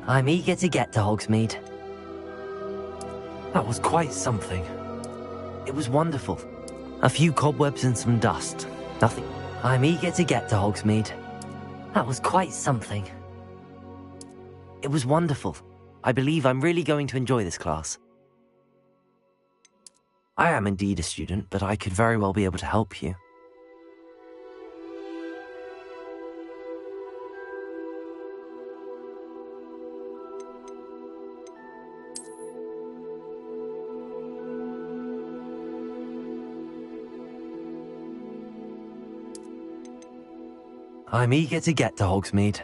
I'm eager to get to Hogsmeade. That was quite something. It was wonderful. A few cobwebs and some dust. Nothing. I'm eager to get to Hogsmeade. That was quite something. It was wonderful. I believe I'm really going to enjoy this class. I am indeed a student, but I could very well be able to help you. I'm eager to get to Hogsmeade.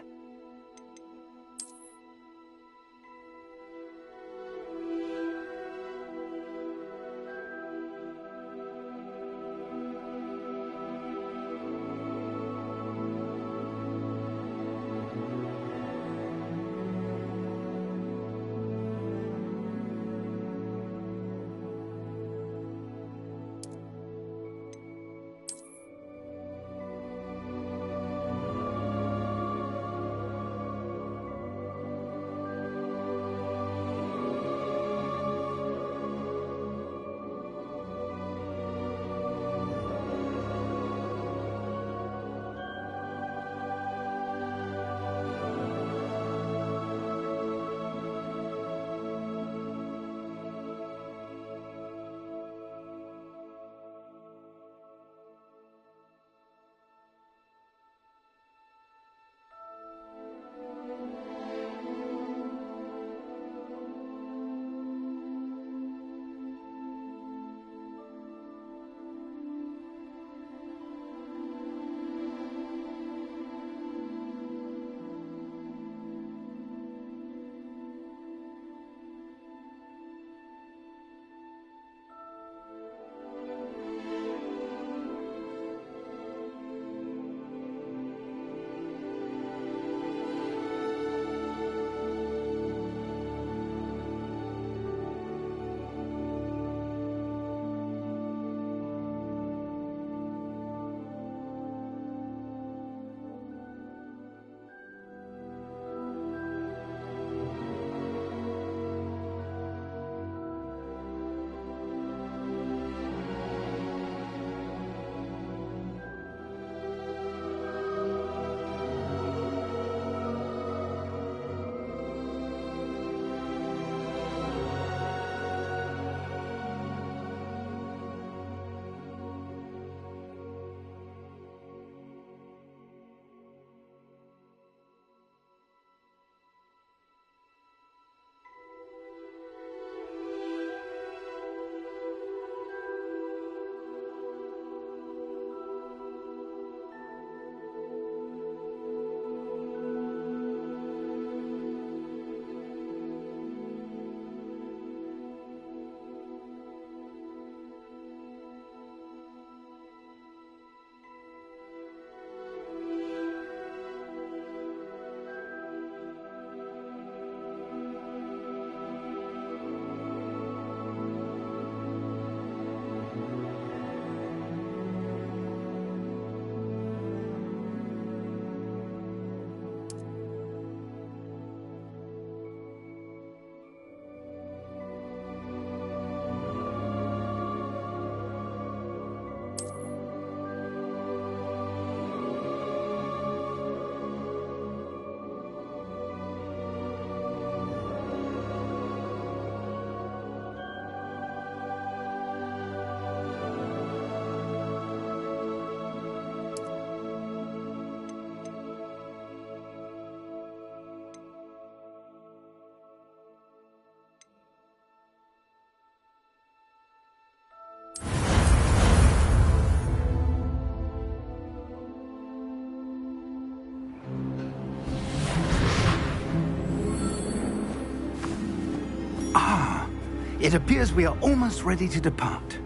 It appears we are almost ready to depart.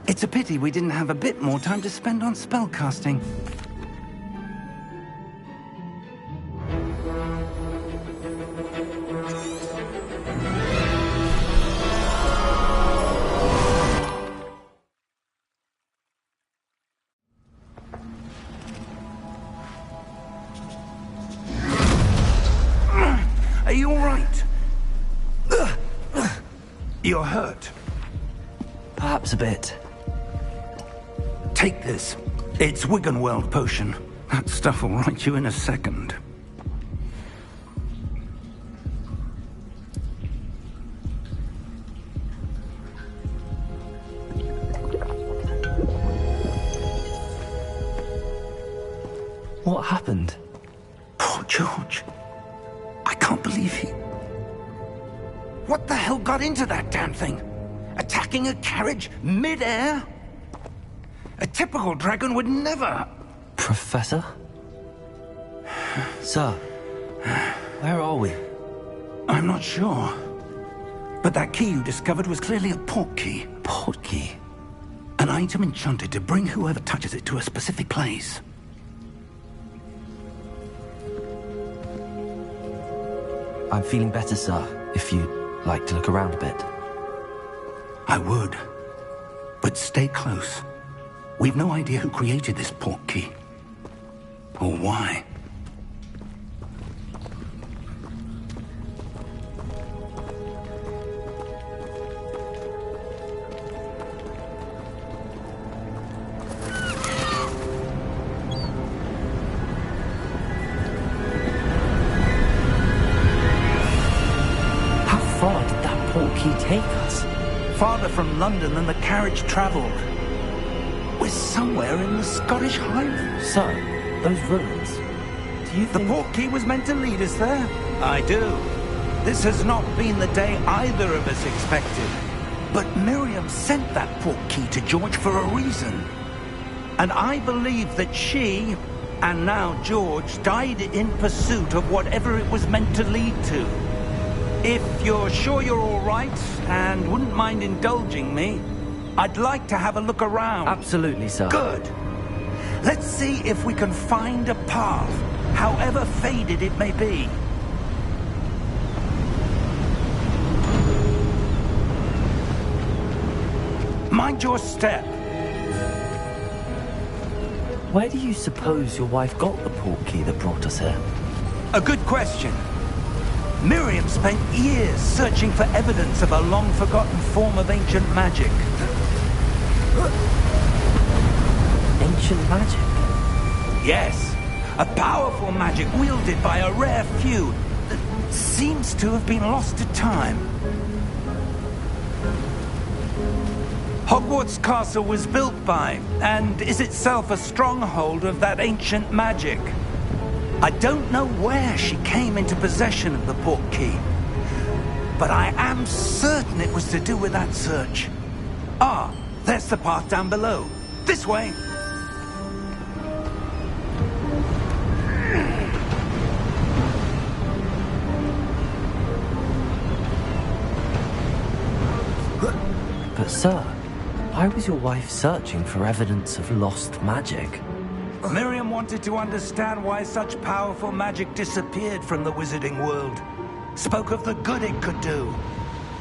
It's a pity we didn't have a bit more time to spend on spellcasting. You're hurt. Perhaps a bit. Take this. It's Wiggenweld potion. That stuff will right you in a second. What happened? Poor George. I can't believe he... What the hell got into that damn thing? Attacking a carriage mid-air? A typical dragon would never... Professor? Sir, where are we? I'm not sure. But that key you discovered was clearly a port key. Port key? An item enchanted to bring whoever touches it to a specific place. I'm feeling better, sir, if you'd like to look around a bit. I would. But stay close. We've no idea who created this port key. Or why. How far did that port key take us? Farther from London than the carriage travelled. We're somewhere in the Scottish Highlands. Sir, those ruins. Do you The think... port key was meant to lead us there? I do. This has not been the day either of us expected. But Miriam sent that port key to George for a reason. And I believe that she, and now George, died in pursuit of whatever it was meant to lead to. If you're sure you're all right, and wouldn't mind indulging me, I'd like to have a look around. Absolutely, sir. Good. Let's see if we can find a path, however faded it may be. Mind your step. Where do you suppose your wife got the port key that brought us here? A good question. Miriam spent years searching for evidence of a long-forgotten form of ancient magic. Ancient magic? Yes, a powerful magic wielded by a rare few that seems to have been lost to time. Hogwarts Castle was built by, and is itself a stronghold of that ancient magic. I don't know where she came into possession of the port key, but I am certain it was to do with that search. Ah, there's the path down below. This way. But sir, why was your wife searching for evidence of lost magic? Miriam wanted to understand why such powerful magic disappeared from the wizarding world. Spoke of the good it could do.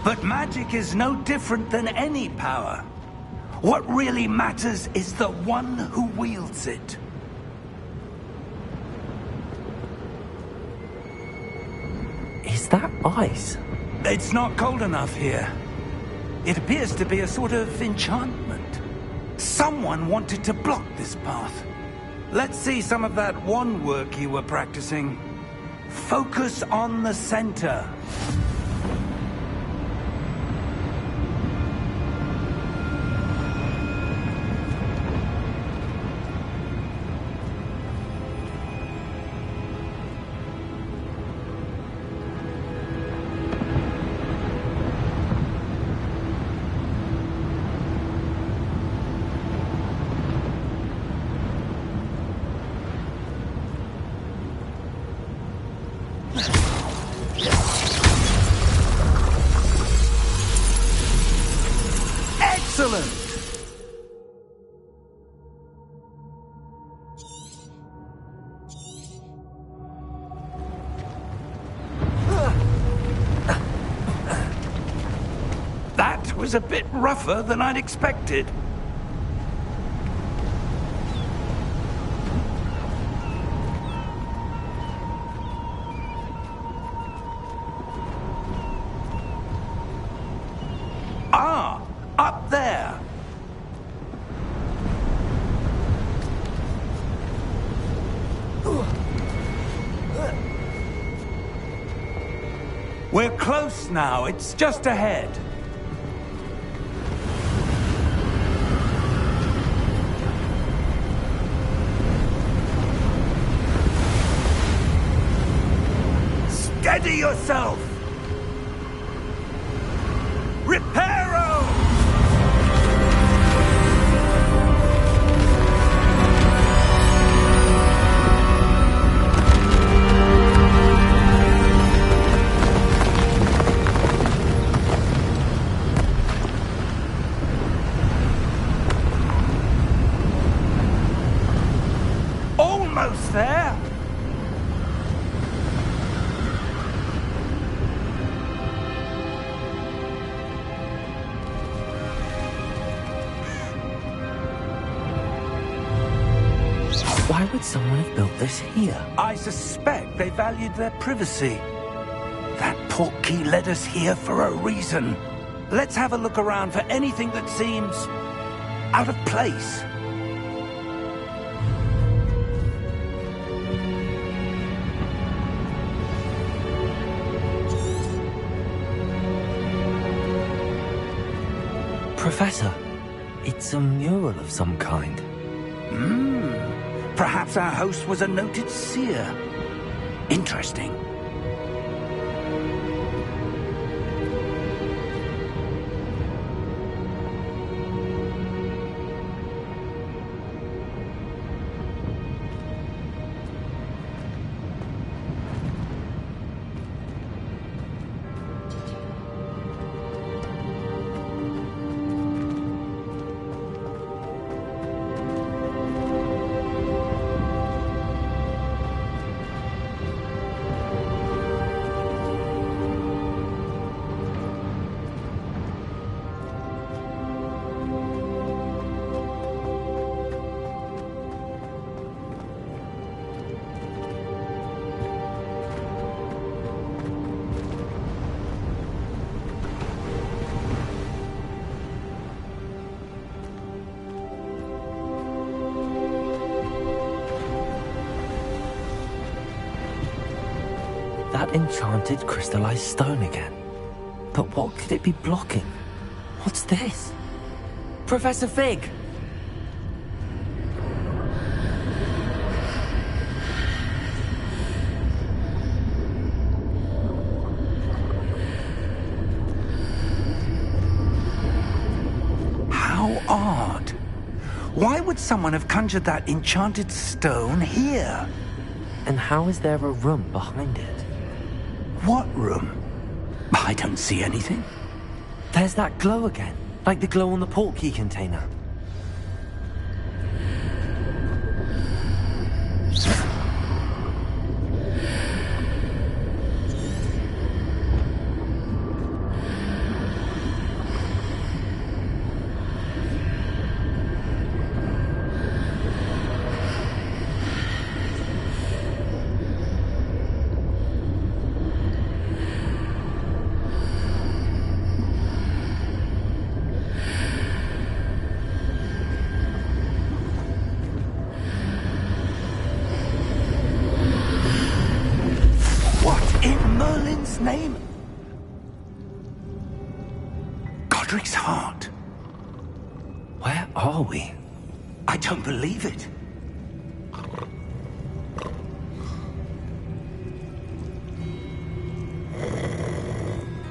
But magic is no different than any power. What really matters is the one who wields it. Is that ice? It's not cold enough here. It appears to be a sort of enchantment. Someone wanted to block this path. Let's see some of that wand work you were practicing. Focus on the center. Excellent! That was a bit rougher than I'd expected. We're close now. It's just ahead. Steady yourself! Reparo! Almost there! Why would someone have built this here? I suspect they valued their privacy. That portkey led us here for a reason. Let's have a look around for anything that seems out of place. Professor, it's a mural of some kind. Perhaps our host was a noted seer. Interesting. That enchanted crystallized stone again. But what could it be blocking? What's this? Professor Fig! How odd. Why would someone have conjured that enchanted stone here? And how is there a room behind it? What room? I don't see anything. There's that glow again, like the glow on the portkey container. Name? Godric's heart. Where are we? I don't believe it.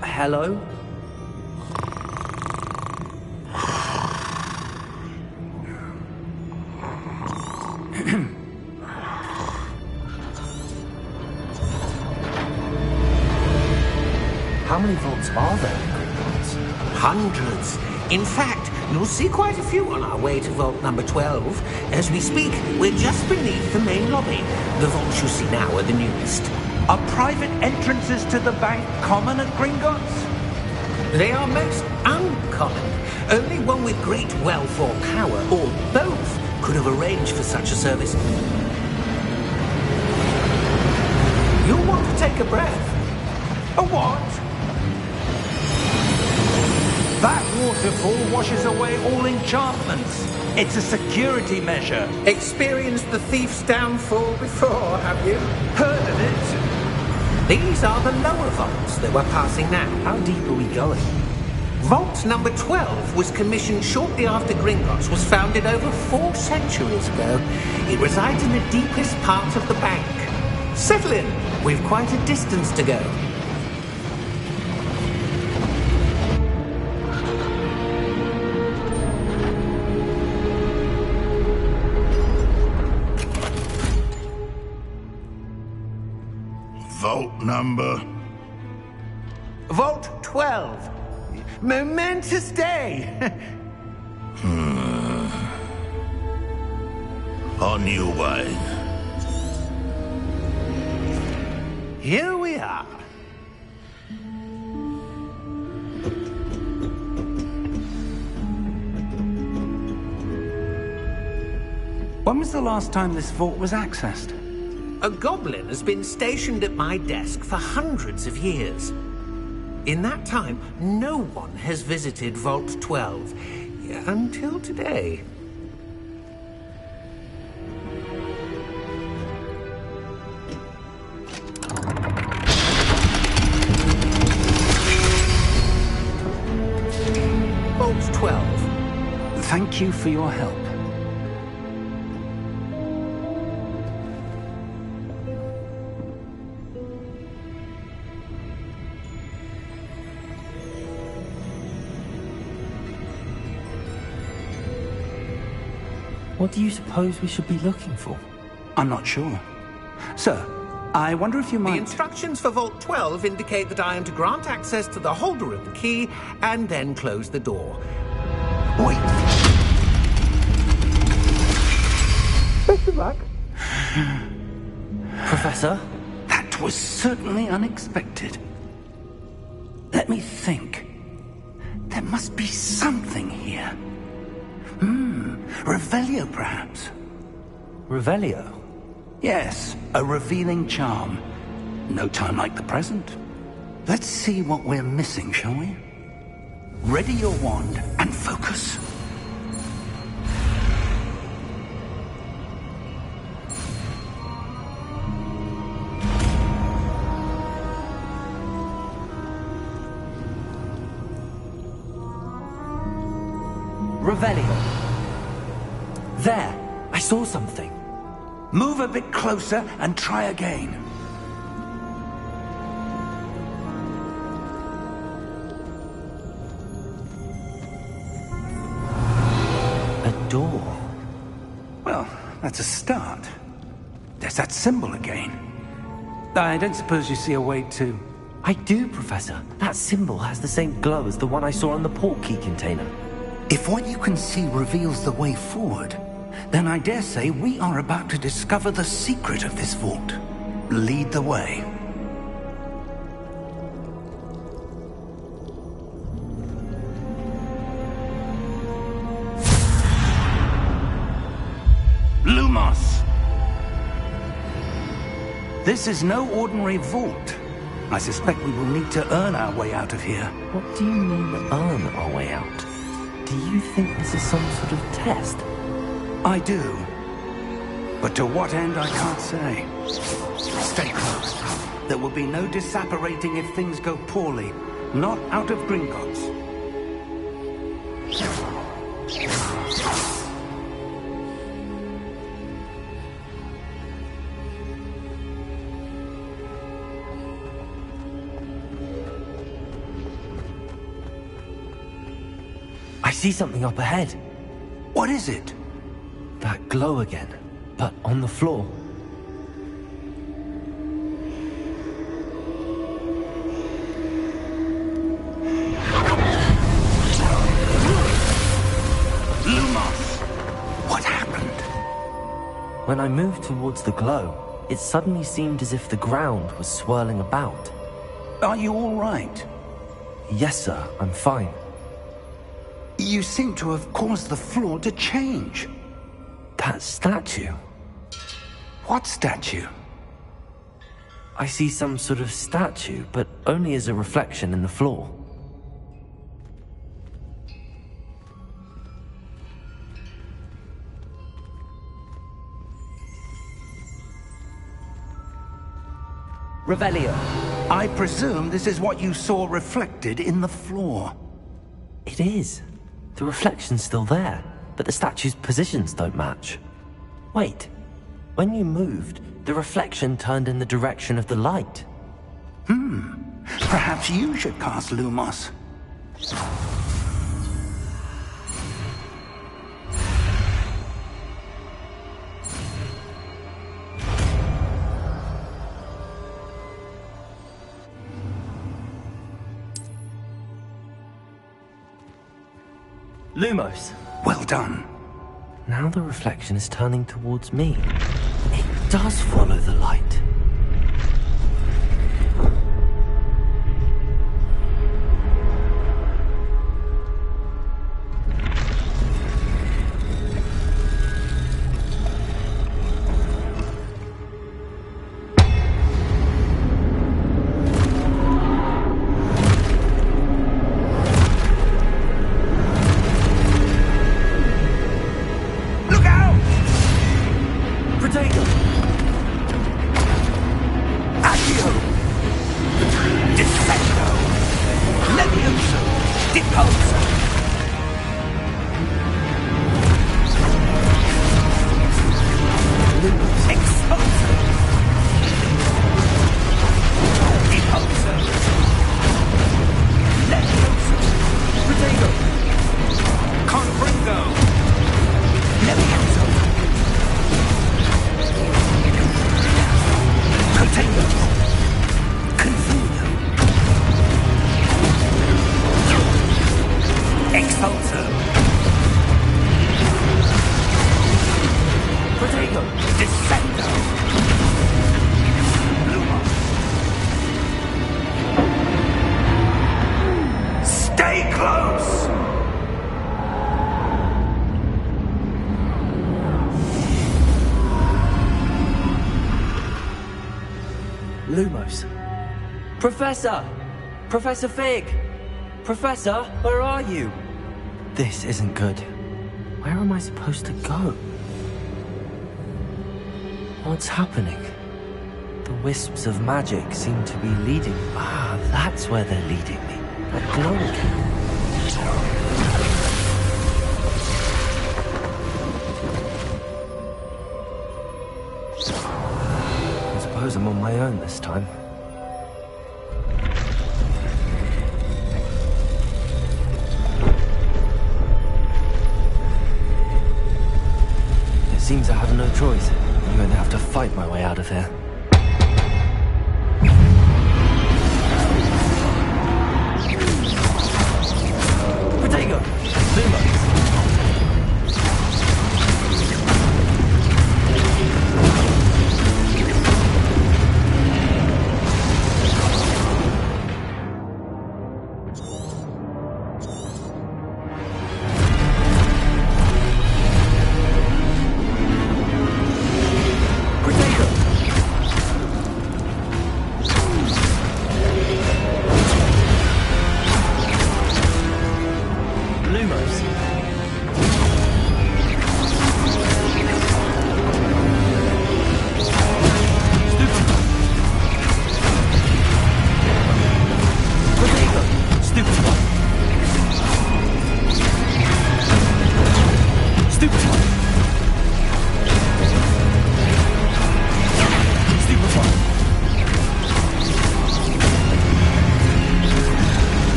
Hello? How many vaults are there in Gringotts? Hundreds. In fact, you'll see quite a few on our way to vault number 12. As we speak, we're just beneath the main lobby. The vaults you see now are the newest. Are private entrances to the bank common at Gringotts? They are most uncommon. Only one with great wealth or power, or both, could have arranged for such a service. You'll want to take a breath. A what? That waterfall washes away all enchantments. It's a security measure. Experienced the thief's downfall before, have you? Heard of it? These are the lower vaults that we're passing now. How deep are we going? Vault number 12 was commissioned shortly after Gringotts was founded over 4 centuries ago. It resides in the deepest part of the bank. Settle in. We've quite a distance to go. Vault number? Vault 12. Momentous day. On your way. Here we are. When was the last time this vault was accessed? A goblin has been stationed at my desk for hundreds of years. In that time, no one has visited Vault 12 until today. Vault 12. Thank you for your help. What do you suppose we should be looking for? I'm not sure. Sir, I wonder if you The might... instructions for Vault 12 indicate that I am to grant access to the holder of the key and then close the door. Wait! Best of luck. Professor? That was certainly unexpected. Let me think. There must be something here. Revelio, perhaps? Revelio? Yes, a revealing charm. No time like the present. Let's see what we're missing, shall we? Ready your wand and focus. Revelio. There! I saw something. Move a bit closer and try again. A door. Well, that's a start. There's that symbol again. I don't suppose you see a way to... I do, Professor. That symbol has the same glow as the one I saw on the port key container. If what you can see reveals the way forward, then I dare say we are about to discover the secret of this vault. Lead the way. Lumos! This is no ordinary vault. I suspect we will need to earn our way out of here. What do you mean, earn our way out? Do you think this is some sort of test? I do. But to what end, I can't say. Stay close. There will be no disapparating if things go poorly. Not out of Gringotts. I see something up ahead. What is it? That glow again, but on the floor. Lumos! What happened? When I moved towards the glow, it suddenly seemed as if the ground was swirling about. Are you all right? Yes, sir, I'm fine. You seem to have caused the floor to change. That statue. What statue? I see some sort of statue, but only as a reflection in the floor. Revelio. I presume this is what you saw reflected in the floor. It is. The reflection's still there, but the statue's positions don't match. Wait. When you moved, the reflection turned in the direction of the light. Perhaps you should cast Lumos. Lumos. Well done. Now the reflection is turning towards me. It does follow the light. Lumos. Professor! Professor Fig! Professor, where are you? This isn't good. Where am I supposed to go? What's happening? The wisps of magic seem to be leading... Ah, that's where they're leading me. That glowing camp. I suppose I'm on my own this time. It seems I have no choice. I'm going to have to fight my way out of here. Protego! Lumos!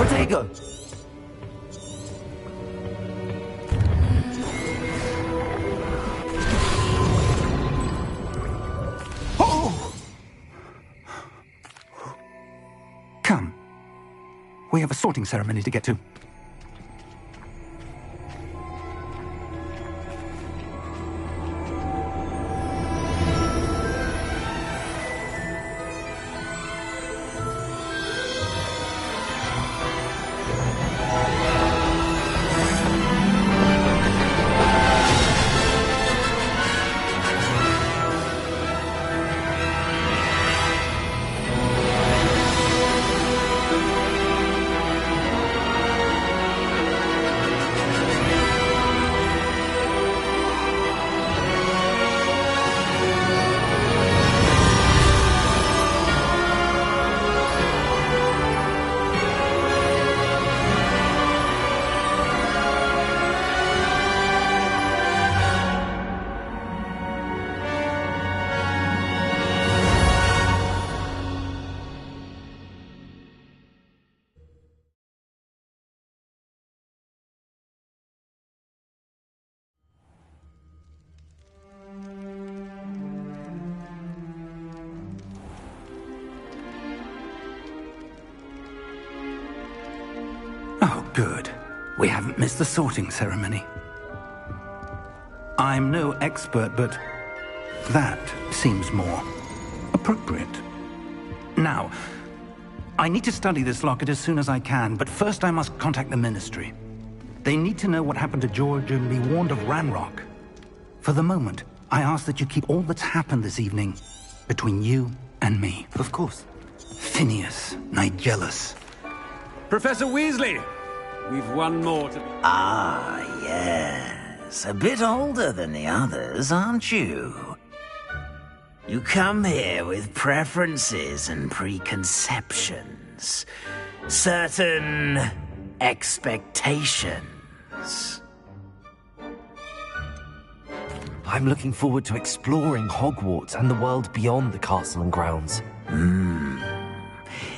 Protego! Oh! Come. We have a sorting ceremony to get to. Oh, good. We haven't missed the sorting ceremony. I'm no expert, but that seems more appropriate. Now, I need to study this locket as soon as I can, but first I must contact the Ministry. They need to know what happened to George and be warned of Ranrock. For the moment, I ask that you keep all that's happened this evening between you and me. Of course. Phineas, Nigellus. Professor Weasley! We've one more to... Ah, yes. A bit older than the others, aren't you? You come here with preferences and preconceptions. Certain expectations. I'm looking forward to exploring Hogwarts and the world beyond the castle and grounds.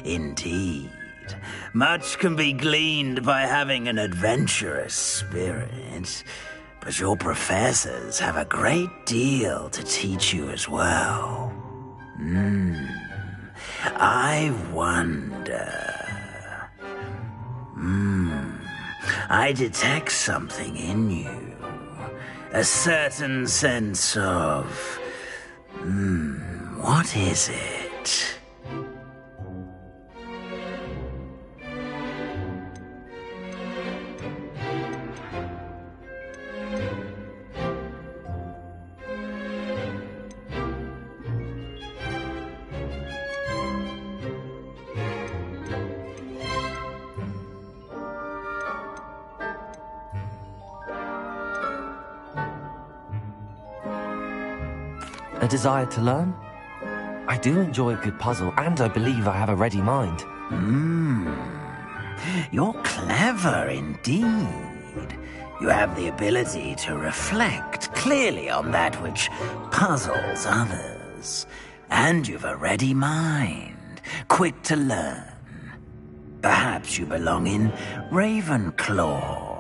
Indeed. Much can be gleaned by having an adventurous spirit, but your professors have a great deal to teach you as well. I wonder... I detect something in you. A certain sense of... what is it? A desire to learn? I do enjoy a good puzzle, and I believe I have a ready mind. You're clever indeed. You have the ability to reflect clearly on that which puzzles others. And you've a ready mind, quick to learn. Perhaps you belong in Ravenclaw.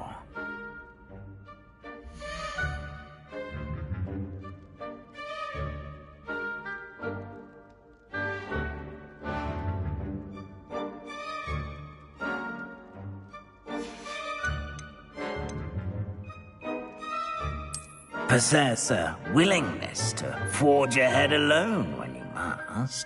Possess a willingness to forge ahead alone when you must.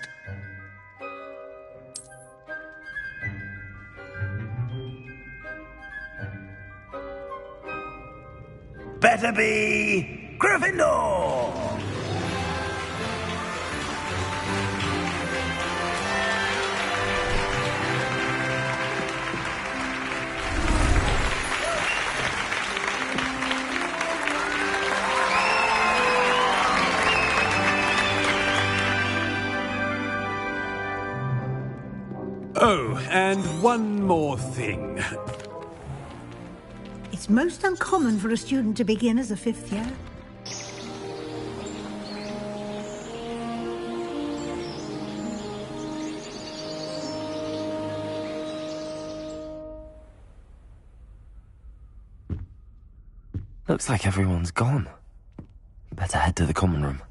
Better be Gryffindor! Oh, and one more thing. It's most uncommon for a student to begin as a fifth year. Looks like everyone's gone. Better head to the common room.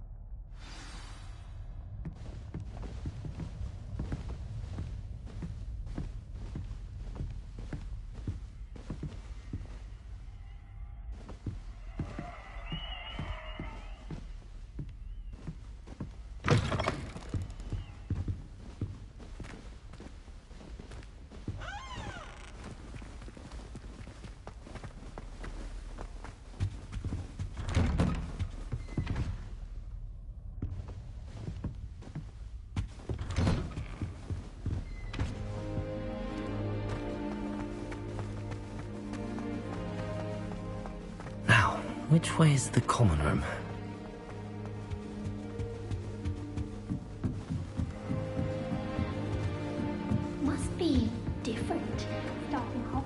Which way is the common room? Must be different. Starting off.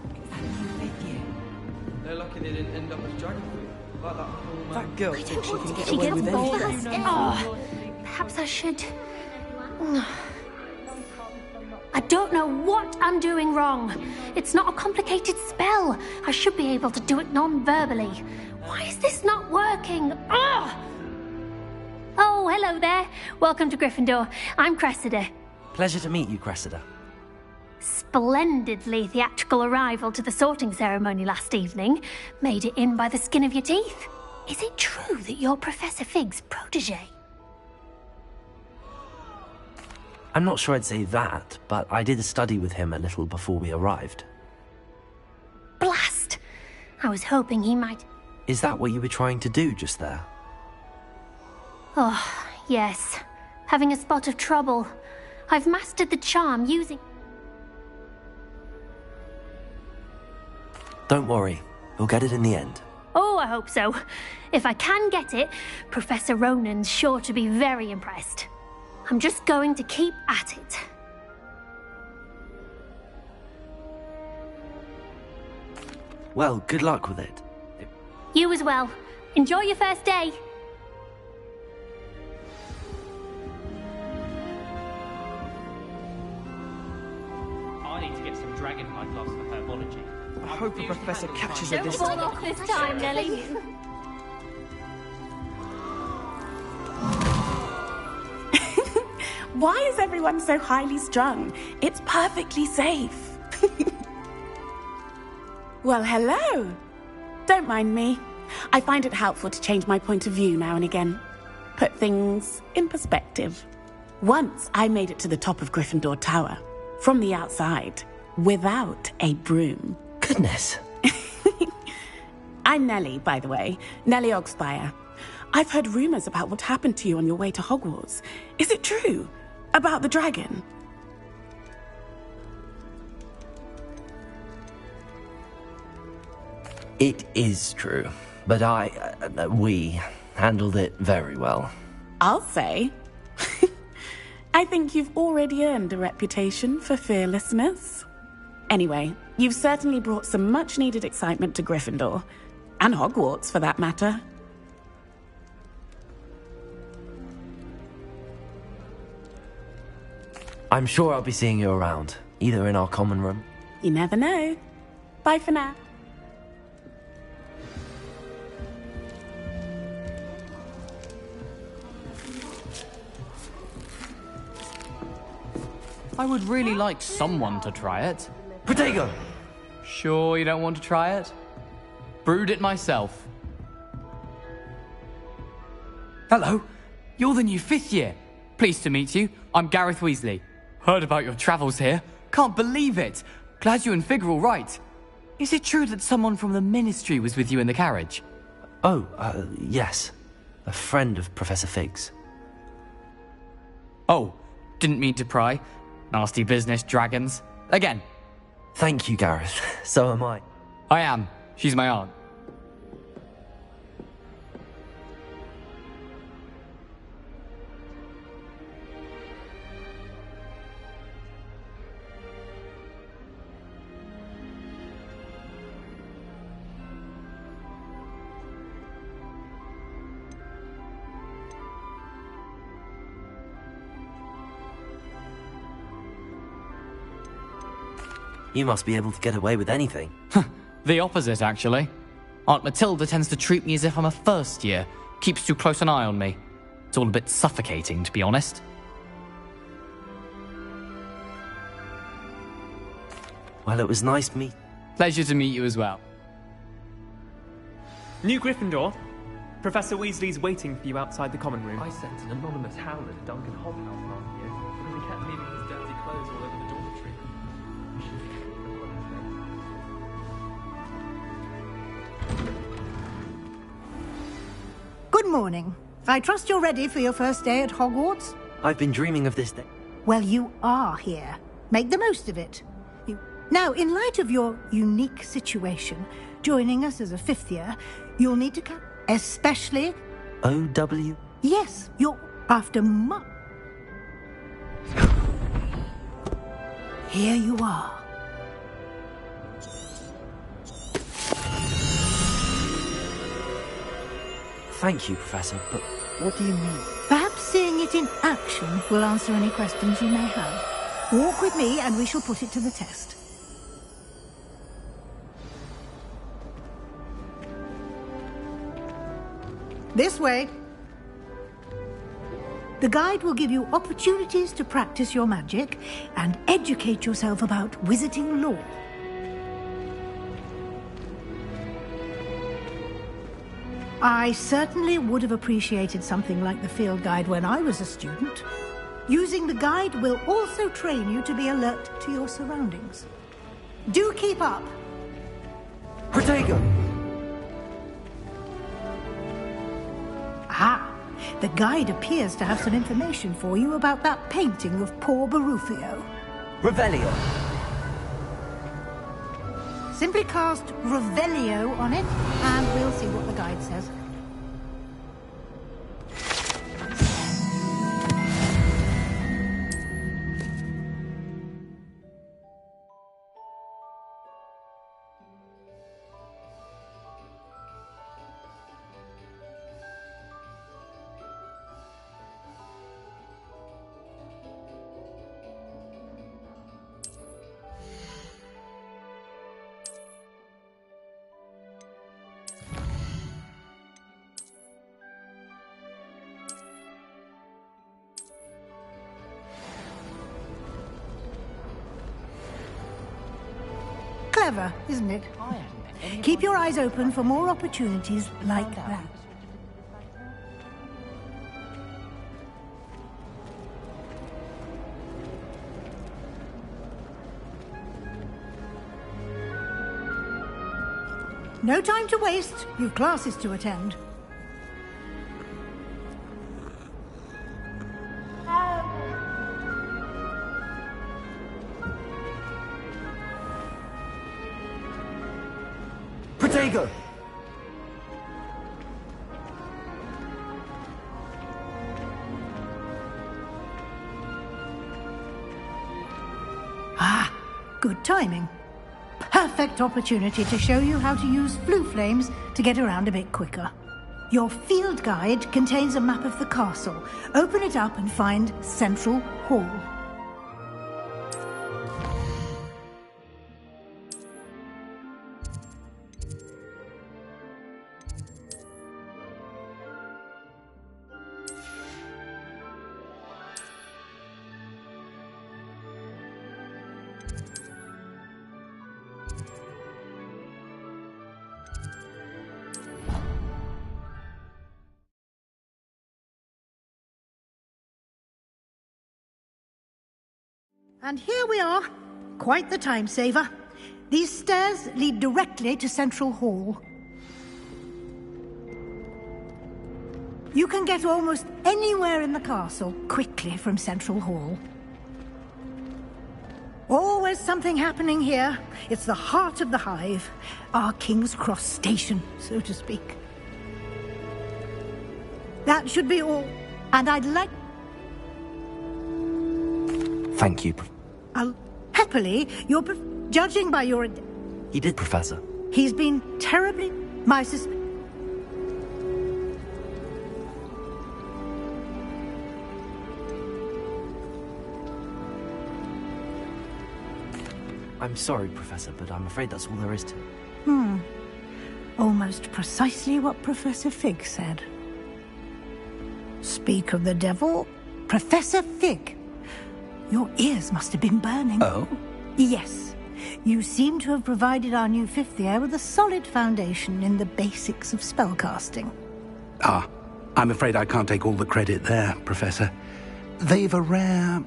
They're lucky they didn't end up as dragon fruit. Like that whole That girl thinks she can get She away gets with bold. anything. Oh, perhaps I should. I don't know what I'm doing wrong. It's not a complicated spell. I should be able to do it non-verbally. Why is this not working? Ugh! Oh, hello there. Welcome to Gryffindor. I'm Cressida. Pleasure to meet you, Cressida. Splendidly theatrical arrival to the sorting ceremony last evening. Made it in by the skin of your teeth. Is it true that you're Professor Fig's protege? I'm not sure I'd say that, but I did study with him a little before we arrived. Blast! I was hoping he might... Is that what you were trying to do just there? Oh, yes. Having a spot of trouble. I've mastered the charm using... Don't worry, we'll get it in the end. Oh, I hope so. If I can get it, Professor Ronan's sure to be very impressed. I'm just going to keep at it. Well, good luck with it. You as well. Enjoy your first day. I need to get some dragonfly gloves for herbology. I hope the professor catches her Don't this fall time. off this time, Nelly. Why is everyone so highly strung? It's perfectly safe. Well, hello. Don't mind me. I find it helpful to change my point of view now and again. Put things in perspective. Once I made it to the top of Gryffindor Tower, from the outside, without a broom. Goodness. I'm Nellie, by the way. Nellie Ogspire. I've heard rumors about what happened to you on your way to Hogwarts. Is it true? About the dragon? It is true, but we handled it very well. I'll say. I think you've already earned a reputation for fearlessness. Anyway, you've certainly brought some much-needed excitement to Gryffindor. And Hogwarts, for that matter. I'm sure I'll be seeing you around, either in our common room. You never know. Bye for now. I would really like someone to try it. Protego! Sure you don't want to try it? Brewed it myself. Hello, you're the new 5th year. Pleased to meet you. I'm Gareth Weasley. Heard about your travels here. Can't believe it. Glad you and Fig are all right. Is it true that someone from the Ministry was with you in the carriage? Oh, yes. A friend of Professor Fig's. Oh, didn't mean to pry. Nasty business, dragons. Again. Thank you, Gareth. So am I. I am. She's my aunt. You must be able to get away with anything. The opposite, actually. Aunt Matilda tends to treat me as if I'm a first year, keeps too close an eye on me. It's all a bit suffocating, to be honest. Well, it was nice meet. Pleasure to meet you as well. New Gryffindor. Professor Weasley's waiting for you outside the common room. I sent an anonymous howler to Duncan Hobhouse last year because he kept leaving his dirty clothes all over the dormitory. Good morning. I trust you're ready for your first day at Hogwarts? I've been dreaming of this day. Well, you are here. Make the most of it. Now, in light of your unique situation, joining us as a fifth year, you'll need to come, especially... O.W.? Yes, you're after Here you are. Thank you, Professor, but what do you mean? Perhaps seeing it in action will answer any questions you may have. Walk with me and we shall put it to the test. This way. The guide will give you opportunities to practice your magic and educate yourself about wizarding lore. I certainly would have appreciated something like the field guide when I was a student. Using the guide will also train you to be alert to your surroundings. Do keep up. Protego! Aha! The guide appears to have some information for you about that painting of poor Barufio. Revelio. Simply cast Revelio on it, and we'll see what the guide says. Clever, isn't it? Keep your eyes open for more opportunities like that. No time to waste. You've classes to attend. Protego! Ah, good timing. Perfect opportunity to show you how to use blue flames to get around a bit quicker. Your field guide contains a map of the castle. Open it up and find Central Hall. And here we are. Quite the time saver. These stairs lead directly to Central Hall. You can get almost anywhere in the castle quickly from Central Hall. Always something happening here. It's the heart of the hive. Our King's Cross station, so to speak. That should be all. And I'd like... Thank you. Happily, judging by your... He did, Professor. He's been terribly... I'm sorry, Professor, but I'm afraid that's all there is to it. Almost precisely what Professor Fig said. Speak of the devil, Professor Fig. Your ears must have been burning. Oh? Yes. You seem to have provided our new fifth year with a solid foundation in the basics of spellcasting. Ah, I'm afraid I can't take all the credit there, Professor. They've a rare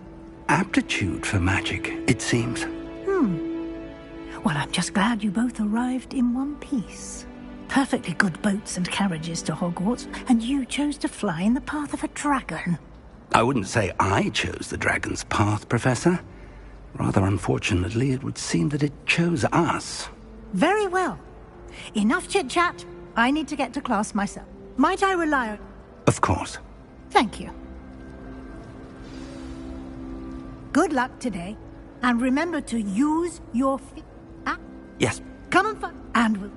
aptitude for magic, it seems. Well, I'm just glad you both arrived in one piece. Perfectly good boats and carriages to Hogwarts, and you chose to fly in the path of a dragon. I wouldn't say I chose the dragon's path, Professor. Rather unfortunately, it would seem that it chose us. Very well. Enough chit-chat. I need to get to class myself. Might I rely on... Of course. Thank you. Good luck today, and remember to use your feet. Yes. Come and find... And we'll...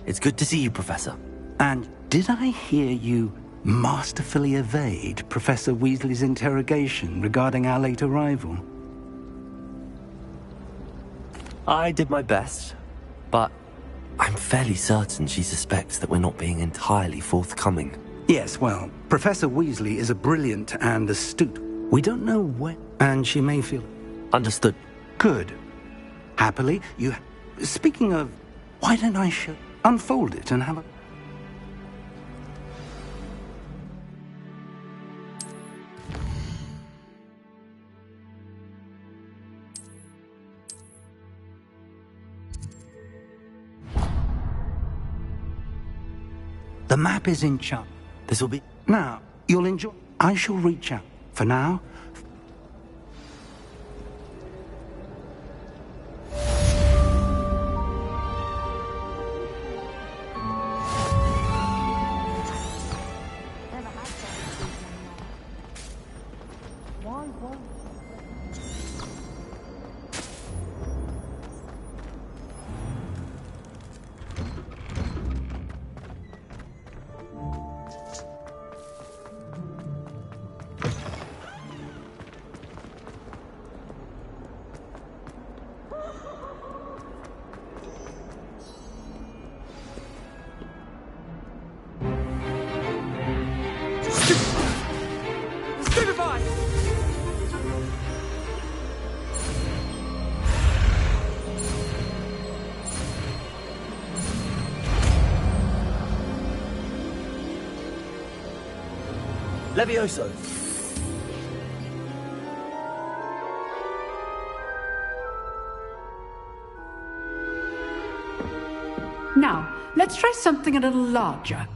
It's good to see you, Professor. And did I hear you masterfully evade Professor Weasley's interrogation regarding our late arrival? I did my best, but I'm fairly certain she suspects that we're not being entirely forthcoming. Yes, well, Professor Weasley is a brilliant and astute. We don't know when, and she may feel... Understood. Good. Happily, you... Speaking of, why don't I unfold it and have a... The map is in charge. This will be... Now, you'll enjoy... I shall reach out. For now... Levioso! Now, let's try something a little larger.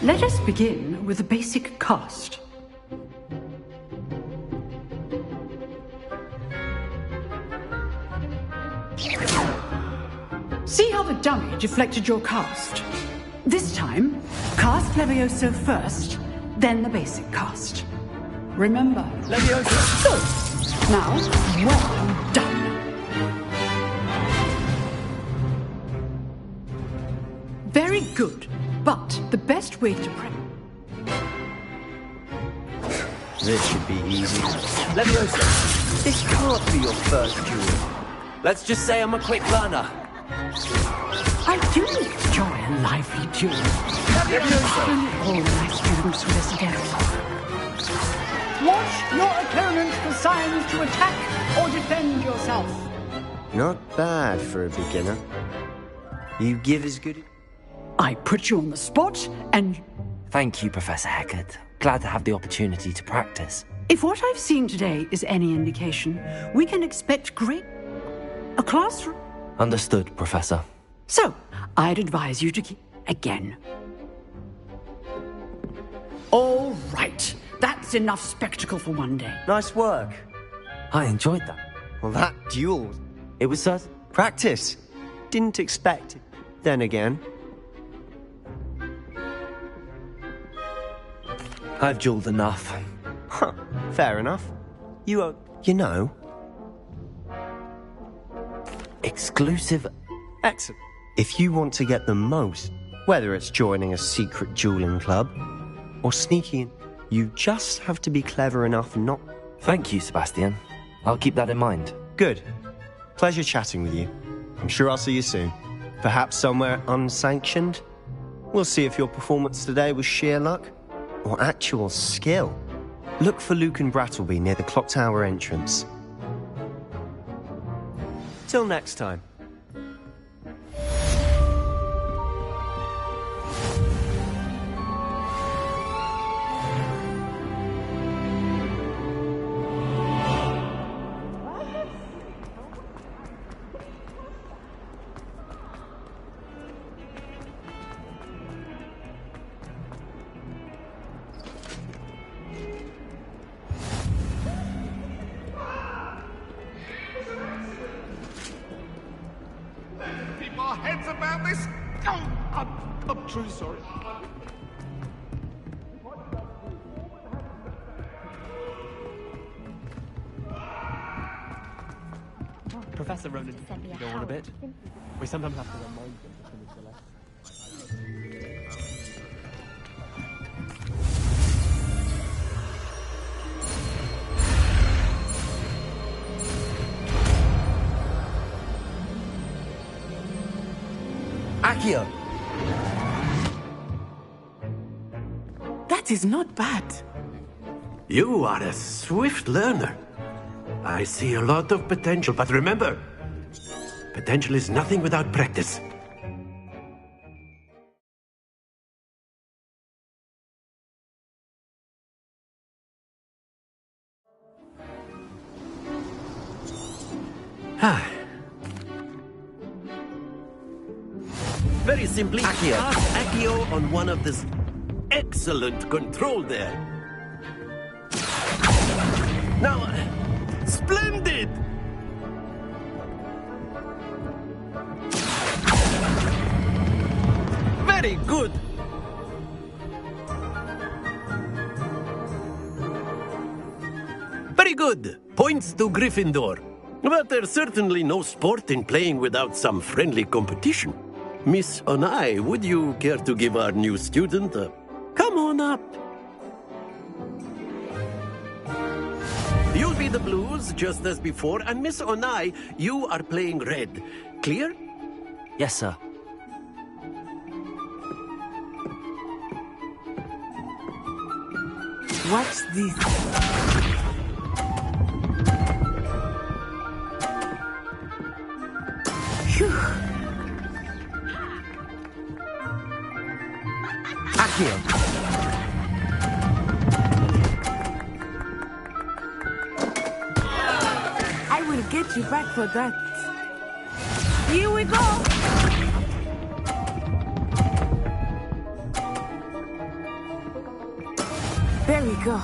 Let us begin with a basic cast. See how the dummy deflected your cast? This time, cast Levioso first, then the basic cast. Remember, Levioso. Good. Now, well done. Very good. But the best way to This should be easy. Levioso, this can't be your first duel. Let's just say I'm a quick learner. I do enjoy a lively duel. Levioso. All my students for this again. Watch your opponent for signs to attack or defend yourself. Not bad for a beginner. You give as good... I put you on the spot, and... Thank you, Professor Hecat. Glad to have the opportunity to practice. If what I've seen today is any indication, we can expect a classroom... Understood, Professor. So, I'd advise you to keep... again. All right. That's enough spectacle for one day. Nice work. I enjoyed that. Well, that duel... It was practice. Didn't expect it. Then again... I've dueled enough. Huh, fair enough. You know. Exclusive. Excellent. If you want to get the most, whether it's joining a secret dueling club or sneaking in, you just have to be clever enough not... Thank you, Sebastian. I'll keep that in mind. Good. Pleasure chatting with you. I'm sure I'll see you soon. Perhaps somewhere unsanctioned? We'll see if your performance today was sheer luck or actual skill. Look for Luke and Brattleby near the clock tower entrance. Till next time. Keep our heads about this. Oh, I'm truly sorry. Professor Ronan, go on a bit. We sometimes have to remind them to finish the lesson. Accio! That is not bad. You are a swift learner. I see a lot of potential, but remember, potential is nothing without practice. Very simply, Accio. cast Accio on one of this excellent control there. Now, splendid! Very good! Very good! Points to Gryffindor. But there's certainly no sport in playing without some friendly competition. Miss Onai, would you care to give our new student a... Come on up. You'll be the blues, just as before, and Miss Onai, you are playing red. Clear? Yes, sir. What's this? Phew. Accio. I will get you back for that. Here we go. There we go.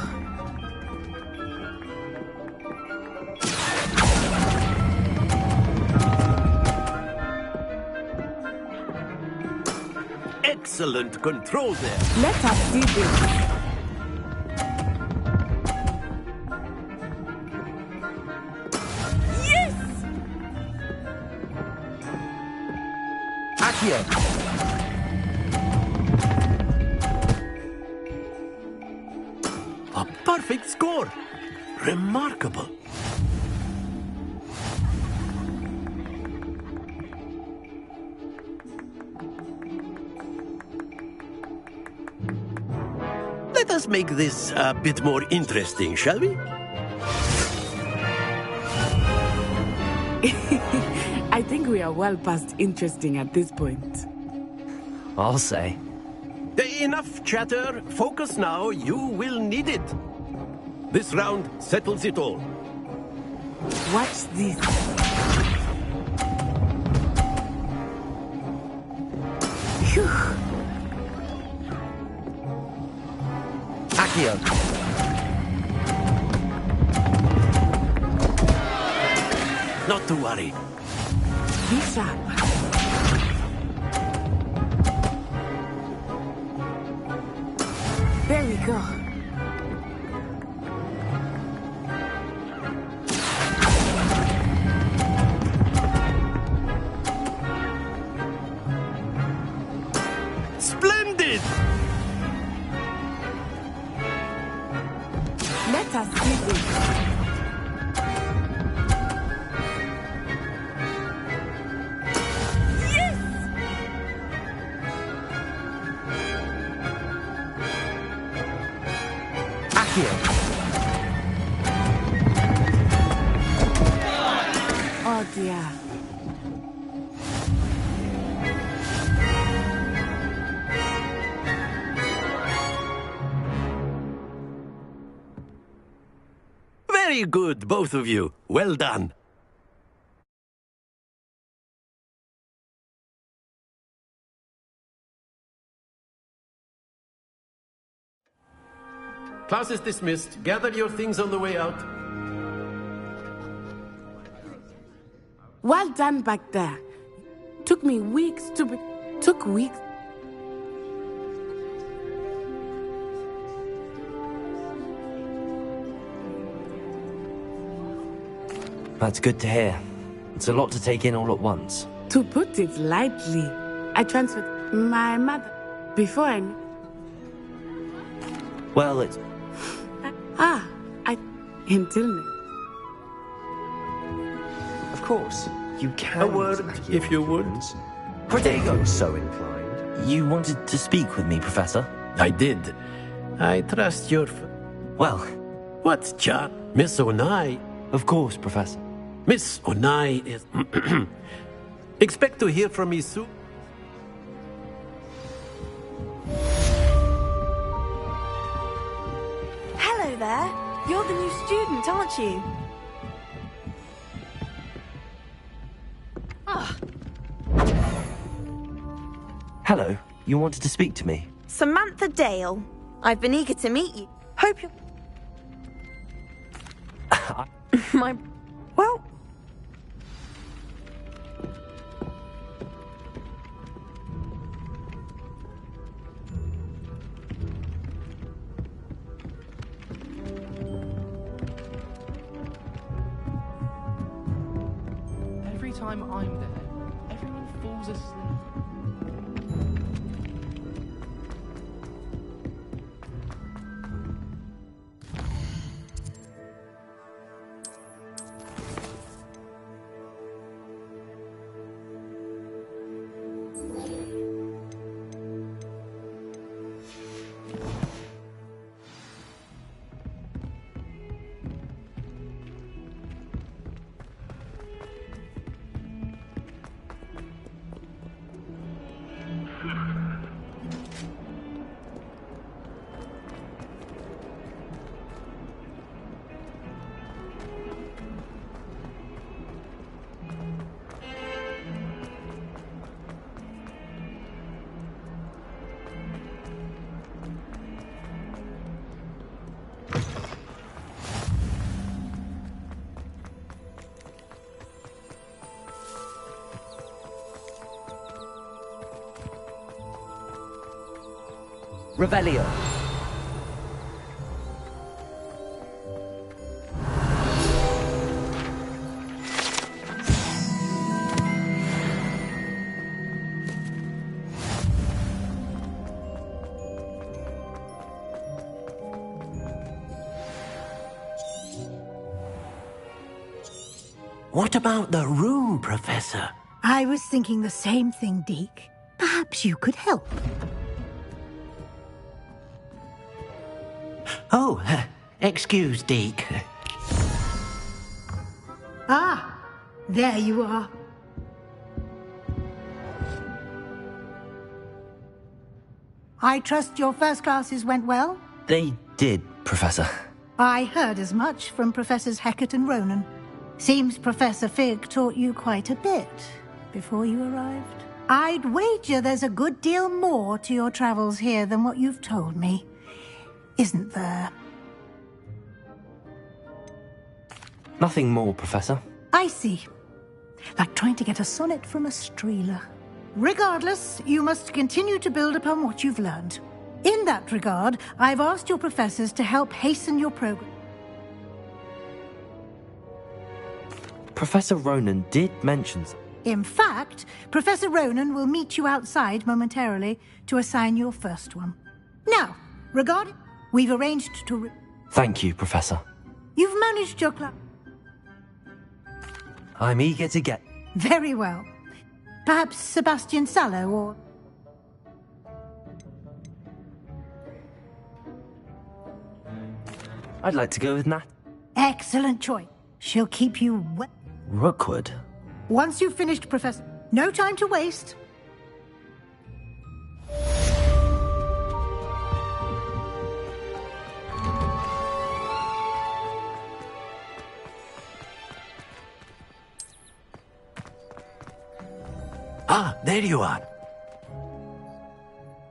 Excellent control there. Let us see this. Yes! Accio. A perfect score. Remarkable. Let us make this a bit more interesting, shall we? I think we are well past interesting at this point. I'll say. Enough chatter. Focus now. You will need it. This round settles it all. What's this? Phew. Accio. Not to worry. Be sharp. There we go. Splendid! Let us begin. Oh dear. Very good, both of you. Well done. Class is dismissed. Gather your things on the way out. Well done back there. Took me weeks to be... Took weeks... That's good to hear. It's a lot to take in all at once. To put it lightly, I transferred my mother before I... Well, it's... Until now. Of course, you can. A word, if you would. Prodigo, You're so inclined. you wanted to speak with me, Professor? I did. I trust your... Well... What, John? Miss Onai? Of course, Professor. Miss Onai is... Expect to hear from me soon. Hello there. You're the new student, aren't you? Hello, you wanted to speak to me? Samantha Dale. I've been eager to meet you. Hope you... Well... Every time I'm there, everyone falls asleep. Revelio. What about the room, Professor? I was thinking the same thing, Deke. Perhaps you could help. Oh, excuse, Deke. Ah, there you are. I trust your first classes went well? They did, Professor. I heard as much from Professors Hecat and Ronan. Seems Professor Fig taught you quite a bit before you arrived. I'd wager there's a good deal more to your travels here than what you've told me. Isn't there? Nothing more, Professor. I see. Like trying to get a sonnet from a streeler. Regardless, you must continue to build upon what you've learned. In that regard, I've asked your professors to help hasten your program. Professor Ronan did mention... In fact, Professor Ronan will meet you outside momentarily to assign your first one. Now, regarding... We've arranged to... Thank you, Professor. You've managed your class. I'm eager to get... Very well. Perhaps Sebastian Sallow or... I'd like to go with Nat. Excellent choice. She'll keep you well. Rookwood? Once you've finished, Professor. No time to waste. Ah, there you are.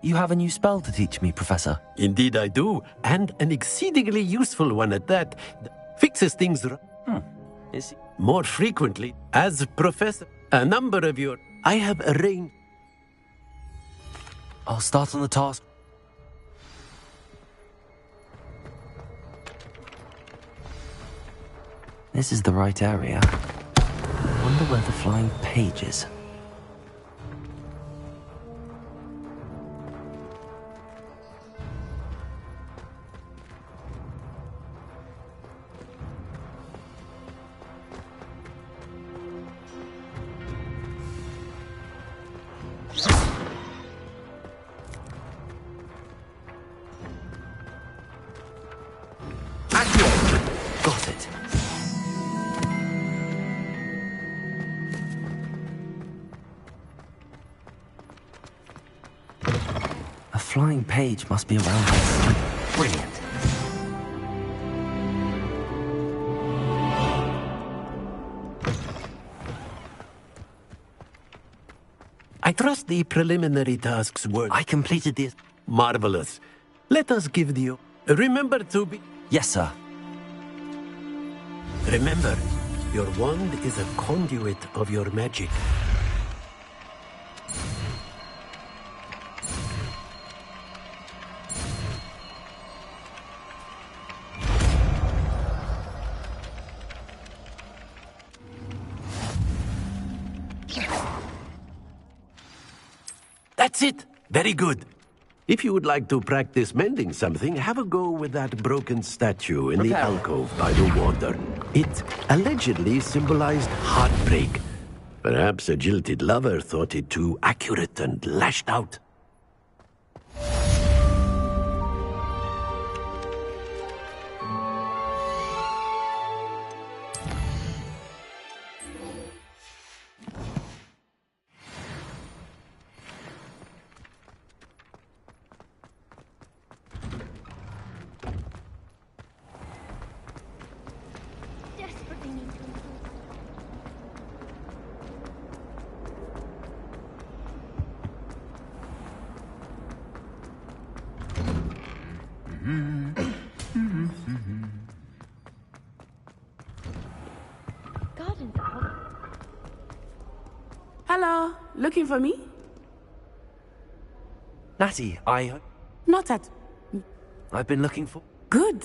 You have a new spell to teach me, Professor. Indeed I do, and an exceedingly useful one at that. Fixes things Is he... more frequently. As Professor, a number of your... I have arranged... I'll start on the task. This is the right area. I wonder where the flying page is. Got it. A flying page must be around here. Brilliant. I trust the preliminary tasks were... I completed the... Marvelous. Let us give you... Remember to be... Yes, sir. Remember, your wand is a conduit of your magic. That's it. Very good. If you would like to practice mending something, have a go with that broken statue in the alcove by the water. It allegedly symbolized heartbreak. Perhaps a jilted lover thought it too accurate and lashed out. Hello, looking for me? Natty, Not at... I've been looking for... Good.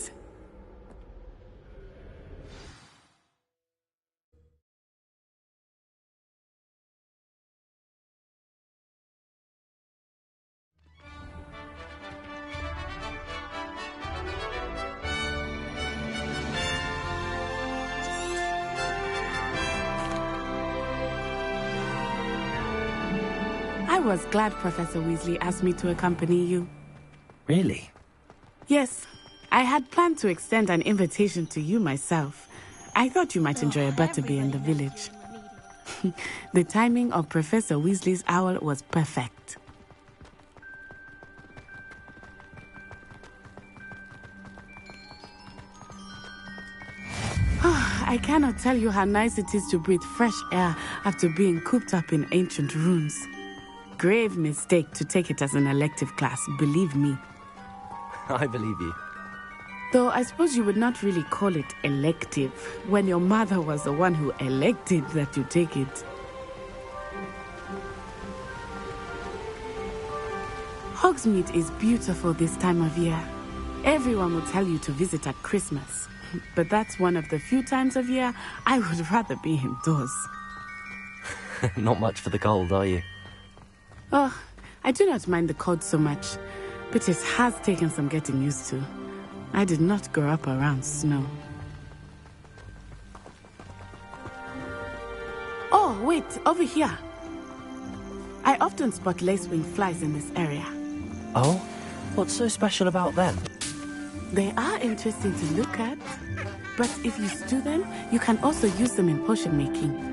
I was glad Professor Weasley asked me to accompany you. Really? Yes. I had planned to extend an invitation to you myself. I thought you might enjoy a butterbeer in the village. The timing of Professor Weasley's owl was perfect. I cannot tell you how nice it is to breathe fresh air after being cooped up in ancient ruins. Grave mistake to take it as an elective class, believe me. I believe you. Though I suppose you would not really call it elective when your mother was the one who elected that you take it. Hogsmeade is beautiful this time of year. Everyone will tell you to visit at Christmas. But that's one of the few times of year I would rather be indoors. Not much for the cold, are you? Oh, I do not mind the cold so much, but it has taken some getting used to. I did not grow up around snow. Oh, wait, over here. I often spot lacewing flies in this area. Oh? What's so special about them? They are interesting to look at, but if you stew them, you can also use them in potion making.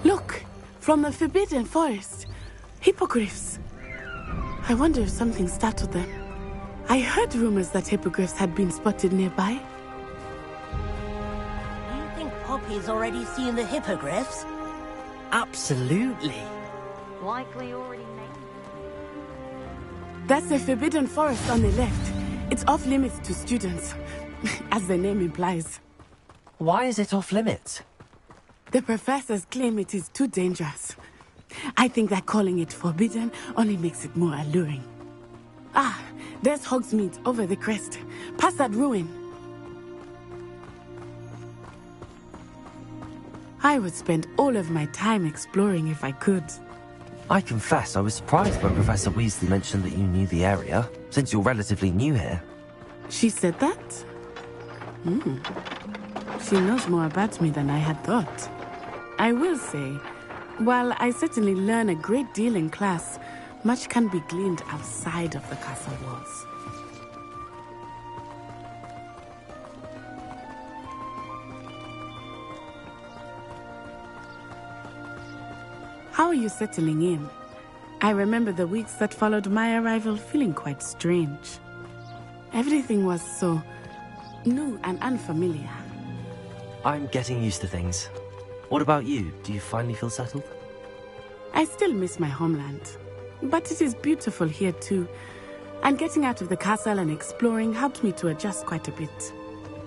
Look, from the Forbidden Forest. Hippogriffs. I wonder if something startled them. I heard rumors that hippogriffs had been spotted nearby. Do you think Poppy's already seen the hippogriffs? Absolutely. Likely already named. That's the Forbidden Forest on the left. It's off limits to students, as the name implies. Why is it off limits? The professors claim it is too dangerous. I think that calling it forbidden only makes it more alluring. Ah, there's Hogsmeade over the crest, past that ruin. I would spend all of my time exploring if I could. I confess I was surprised when Professor Weasley mentioned that you knew the area, since you're relatively new here. She said that? She knows more about me than I had thought. I will say, while I certainly learn a great deal in class, much can be gleaned outside of the castle walls. How are you settling in? I remember the weeks that followed my arrival feeling quite strange. Everything was so new and unfamiliar. I'm getting used to things. What about you? Do you finally feel settled? I still miss my homeland, but it is beautiful here too. And getting out of the castle and exploring helped me to adjust quite a bit.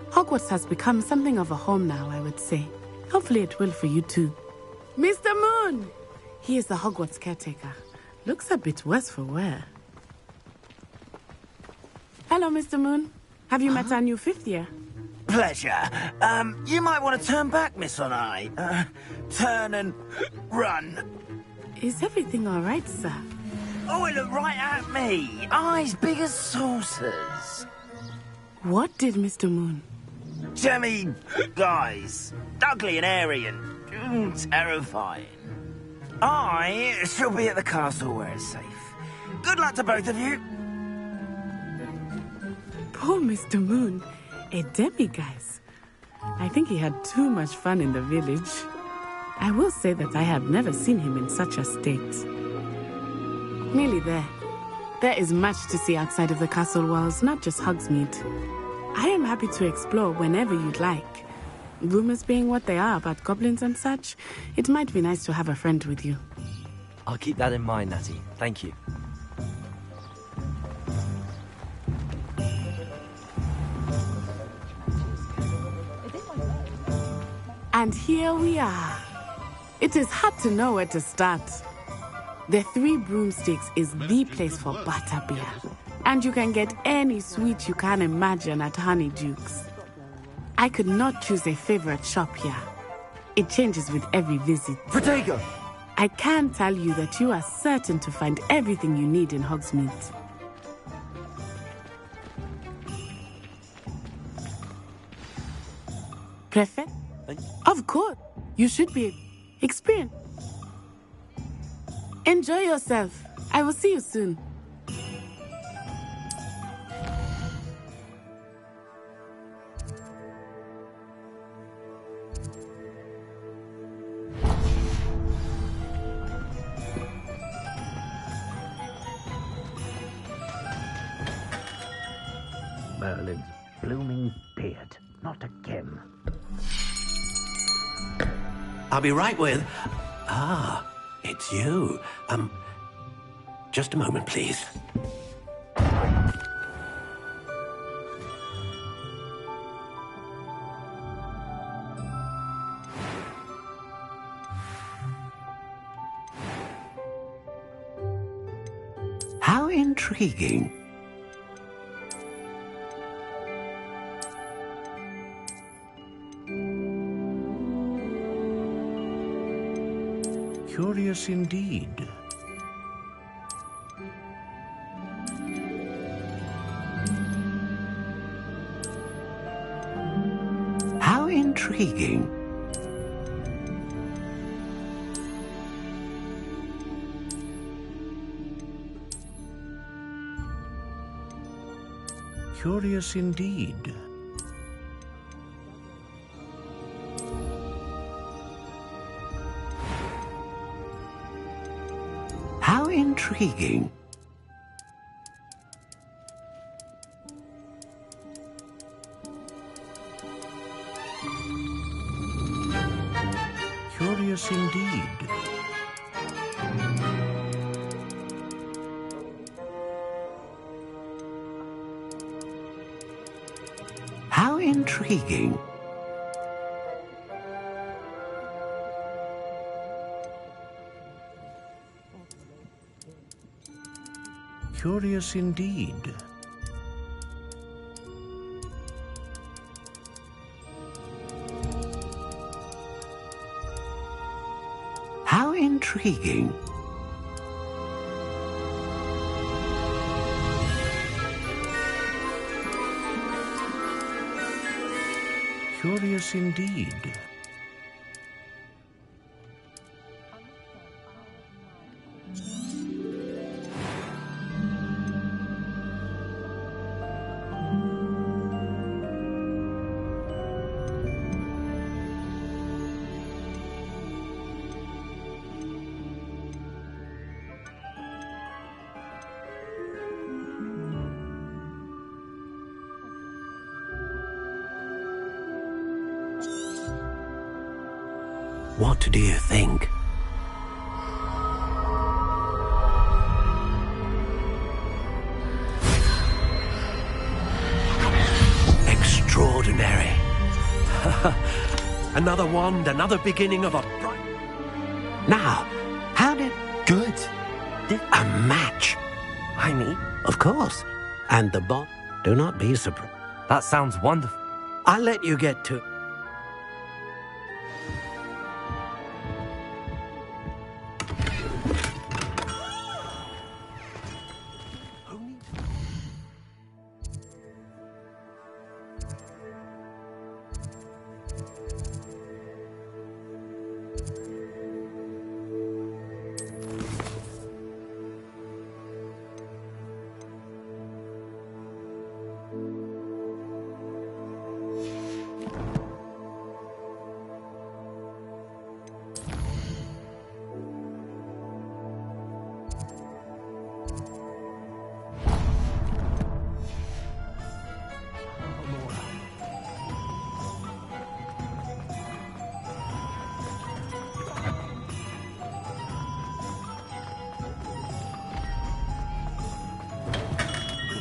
Hogwarts has become something of a home now, I would say. Hopefully it will for you too. Mr. Moon! He is the Hogwarts caretaker. Looks a bit worse for wear. Hello, Mr. Moon. Have you met our new 5th year? Pleasure. You might want to turn back, Miss Onai. Turn and run. Is everything all right, sir? Oh, it looked right at me. Eyes big as saucers. What did Mr. Moon? Jemmy guys. Ugly and airy and terrifying. I shall be at the castle where it's safe. Good luck to both of you. Poor Mr. Moon. A demiguise. I think he had too much fun in the village. I will say that I have never seen him in such a state. Nearly there. There is much to see outside of the castle walls, not just Hogsmeade. I am happy to explore whenever you'd like. Rumors being what they are about goblins and such, it might be nice to have a friend with you. I'll keep that in mind, Natty. Thank you. And here we are. It is hard to know where to start. The Three Broomsticks is the place for butterbeer. And you can get any sweet you can imagine at Honeyduke's. I could not choose a favorite shop here. It changes with every visit. Protego! I can tell you that you are certain to find everything you need in Hogsmeade. Prefect? Of course. You should be experienced. Enjoy yourself. I will see you soon. Merlin's blooming beard. Not again. I'll be right with... Ah, it's you. Just a moment, please. How intriguing. Curious indeed. How intriguing. Curious indeed. How intriguing. Curious indeed. How intriguing. Curious indeed. How intriguing. Curious indeed. What do you think? Extraordinary. Another wand, another beginning of a bright... Now, how did... Good. A match. I mean? Of course. And the bot... Do not be surprised. That sounds wonderful. I'll let you get to...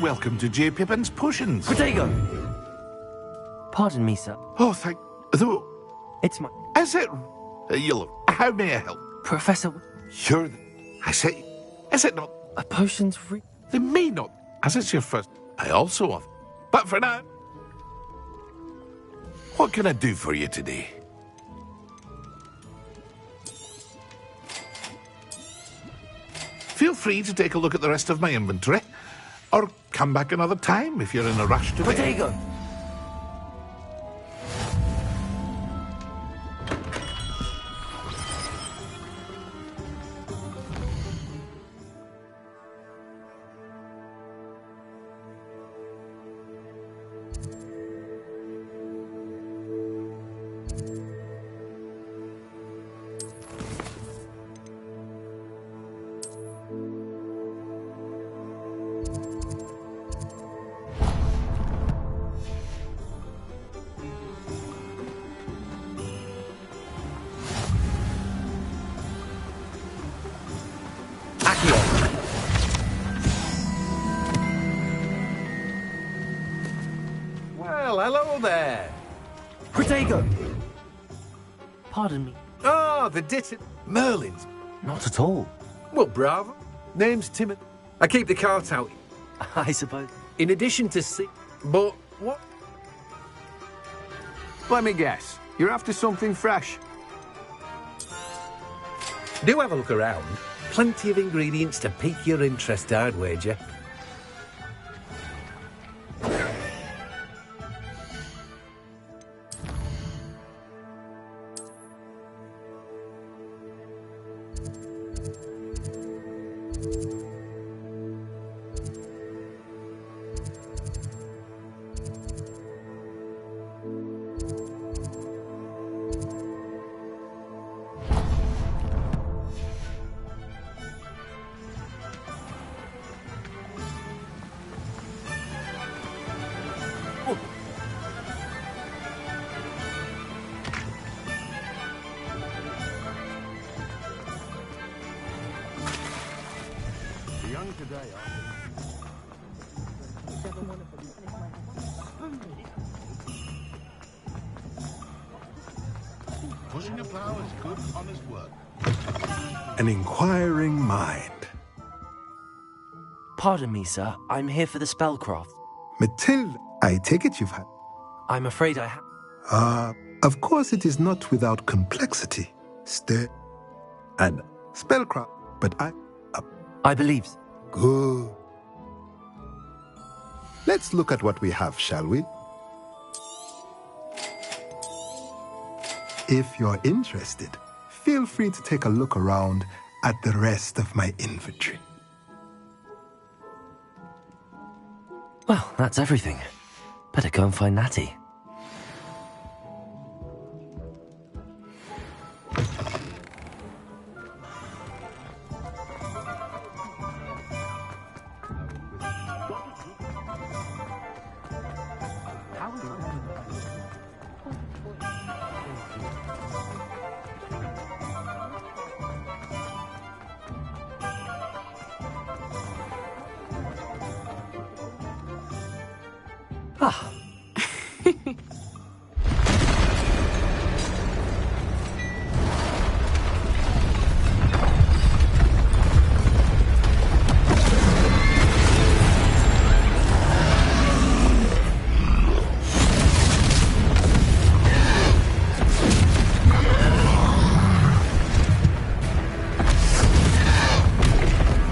Welcome to J. Pippin's Potions. Potato! Pardon me, sir. Oh, thank... Though... It's my... Is it... How may I help? Professor... You're... I say... Is it not... A potion's free... They may not, as it's your first... I also have... But for now... What can I do for you today? Feel free to take a look at the rest of my inventory. Or come back another time if you're in a rush today. Potato! Well, hello there. Protego! Pardon me. Oh, the Merlin's. Not at all. Well, bravo. Name's Timothy. I keep the cart out. I suppose. In addition to But what? Let me guess. You're after something fresh. Do have a look around. Plenty of ingredients to pique your interest, I'd wager. Pushing a plough is good, honest work. An inquiring mind. Pardon me, sir. I'm here for the spellcraft. Mathilde, I take it you've had... I'm afraid I have. Of course it is not without complexity. And spellcraft, but I believe. Good. Let's look at what we have, shall we? If you're interested, feel free to take a look around at the rest of my inventory. Well, that's everything. Better go and find Natty. Ah.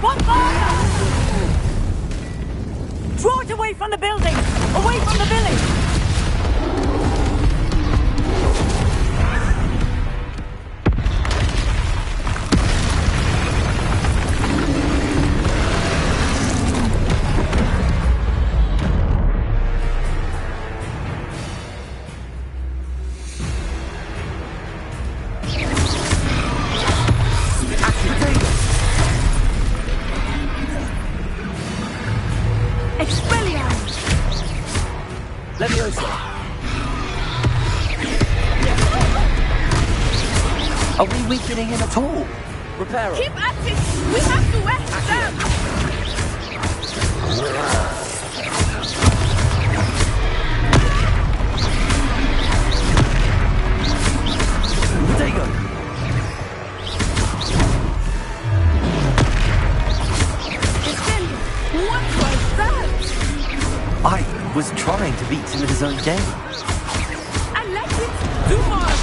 One fire! Draw it away from the building! Away from the village! Are we weakening him at all? Repairer. Keep at it! We have to wet them! Potato. What was that? I was trying to beat him at his own game. And let it do more of it!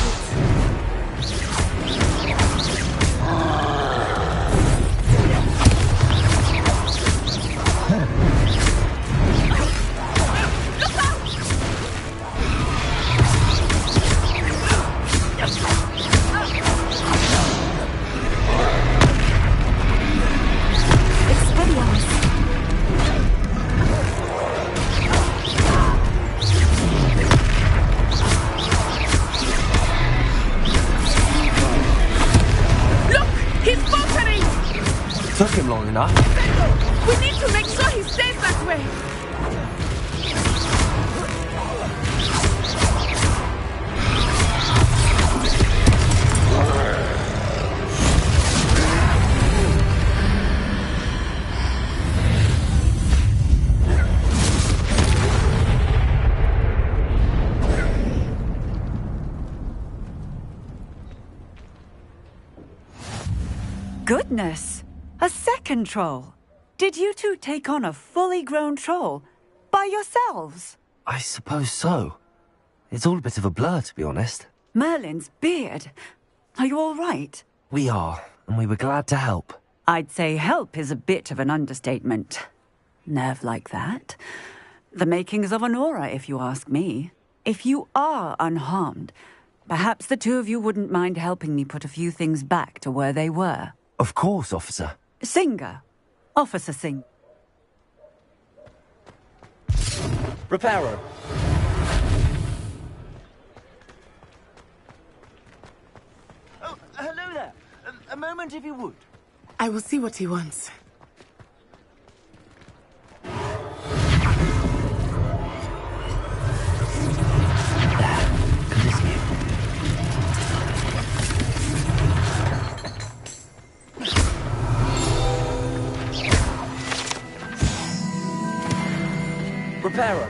Took him long enough. We need to make sure he stays that way. Goodness! A second troll. Did you two take on a fully grown troll? By yourselves? I suppose so. It's all a bit of a blur, to be honest. Merlin's beard. Are you all right? We are, and we were glad to help. I'd say help is a bit of an understatement. Nerve like that. The makings of an aura, if you ask me. If you are unharmed, perhaps the two of you wouldn't mind helping me put a few things back to where they were. Of course, officer. Singer. Officer Singh. Repairer. Oh, hello there. A moment if you would. I will see what he wants. Repairer.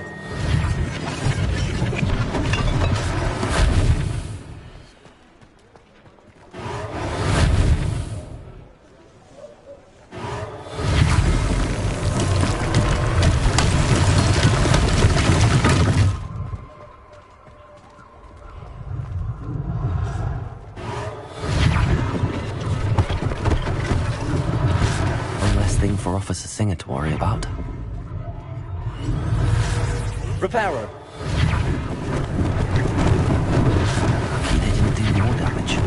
One less thing for Officer Singer to worry about. Repairer. Lucky they didn't do more damage.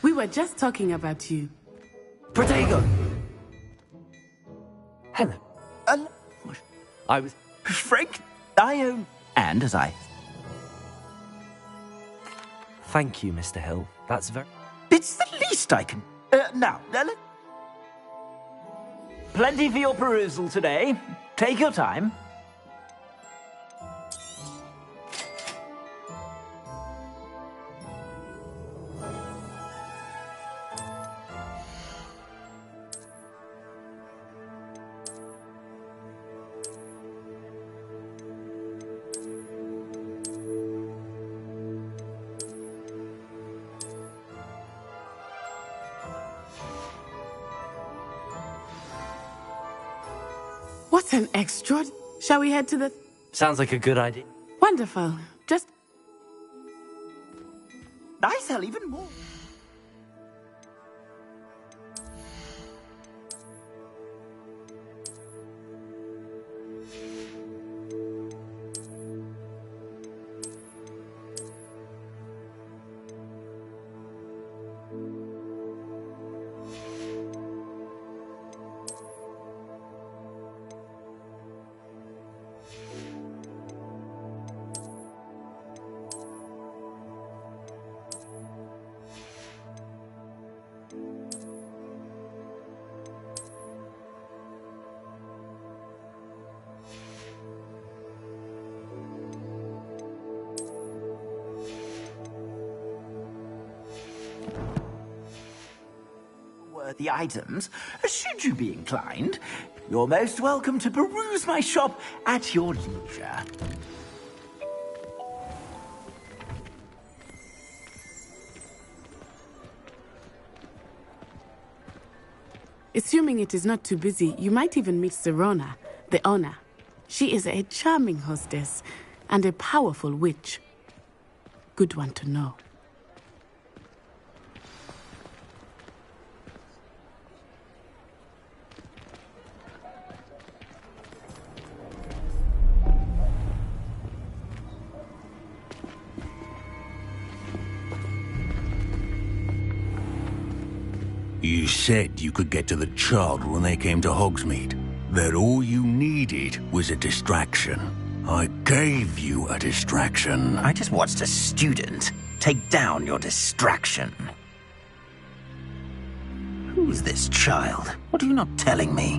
We were just talking about you. Protego. Hello. I was Frank. I own. And as I. Thank you, Mr. Hill. That's very... It's the least I can. Now, plenty for your perusal today. Take your time. What an extra. Shall we head to the... Sounds like a good idea. Wonderful. Just... I sell even more. The items, should you be inclined, you're most welcome to peruse my shop at your leisure. Assuming it is not too busy, you might even meet Serona, the owner. She is a charming hostess and a powerful witch. Good one to know. You said you could get to the child when they came to Hogsmeade. That all you needed was a distraction. I gave you a distraction. I just watched a student take down your distraction. Who's this child? What are you not telling me?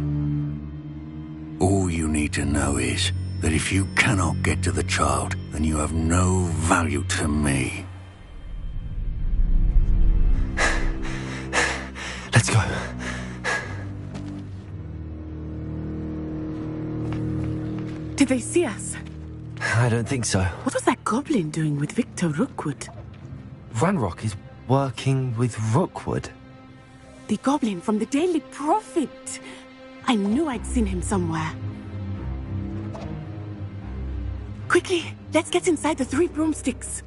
All you need to know is that if you cannot get to the child, then you have no value to me. Let's go. Did they see us? I don't think so. What was that goblin doing with Victor Rookwood? Ranrock is working with Rookwood. The goblin from the Daily Prophet. I knew I'd seen him somewhere. Quickly, let's get inside the 3 broomsticks.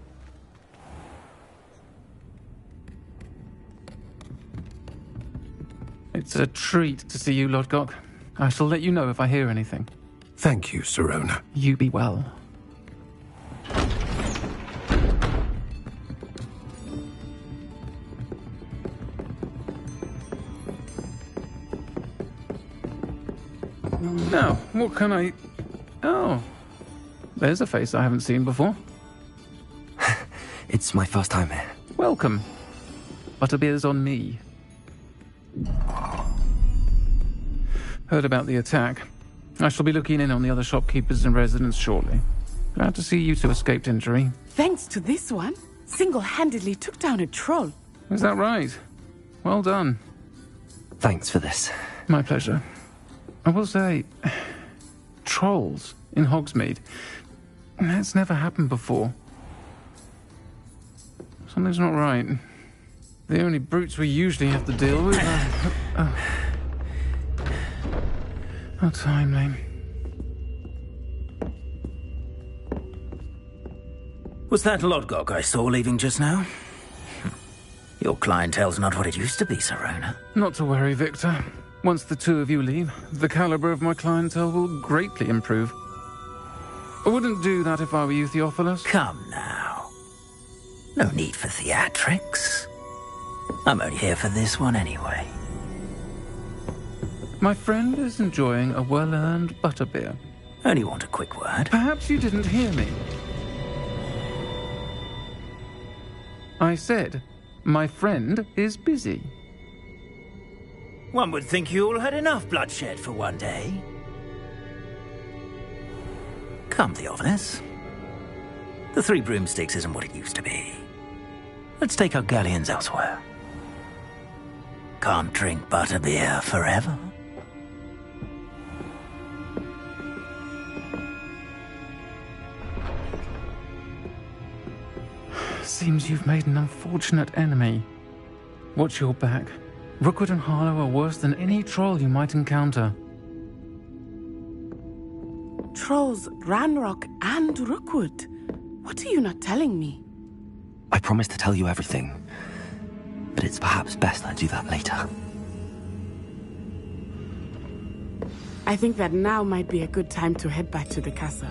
It's a treat to see you, Lodgok. I shall let you know if I hear anything. Thank you, Sirona. You be well. Now, what can I... Oh, there's a face I haven't seen before. It's my first time here. Welcome. Butterbeer's on me. Heard about the attack. I shall be looking in on the other shopkeepers and residents shortly. Glad to see you two escaped injury. Thanks to this one, single-handedly took down a troll. Is that right? Well done. Thanks for this. My pleasure. I will say, trolls in Hogsmeade. That's never happened before. Something's not right. The only brutes we usually have to deal with are... How timely. Was that Lodgok I saw leaving just now? Your clientele's not what it used to be, Sirona. Not to worry, Victor. Once the two of you leave, the caliber of my clientele will greatly improve. I wouldn't do that if I were you, Theophilus. Come now. No need for theatrics. I'm only here for this one anyway. My friend is enjoying a well-earned butterbeer. Only want a quick word. Perhaps you didn't hear me. I said, my friend is busy. One would think you all had enough bloodshed for one day. Come, Theophilus. The 3 broomsticks isn't what it used to be. Let's take our galleons elsewhere. Can't drink butterbeer forever. Seems you've made an unfortunate enemy. Watch your back. Rookwood and Harlow are worse than any troll you might encounter. Trolls, Ranrock, and Rookwood. What are you not telling me? I promised to tell you everything, but it's perhaps best I do that later. I think that now might be a good time to head back to the castle.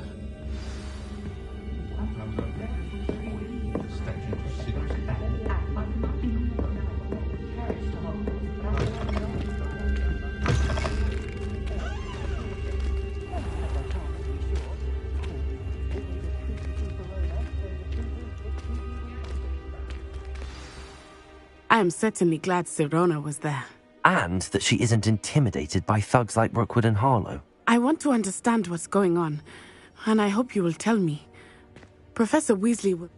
I am certainly glad Sirona was there. And that she isn't intimidated by thugs like Rookwood and Harlow. I want to understand what's going on, and I hope you will tell me. Professor Weasley will...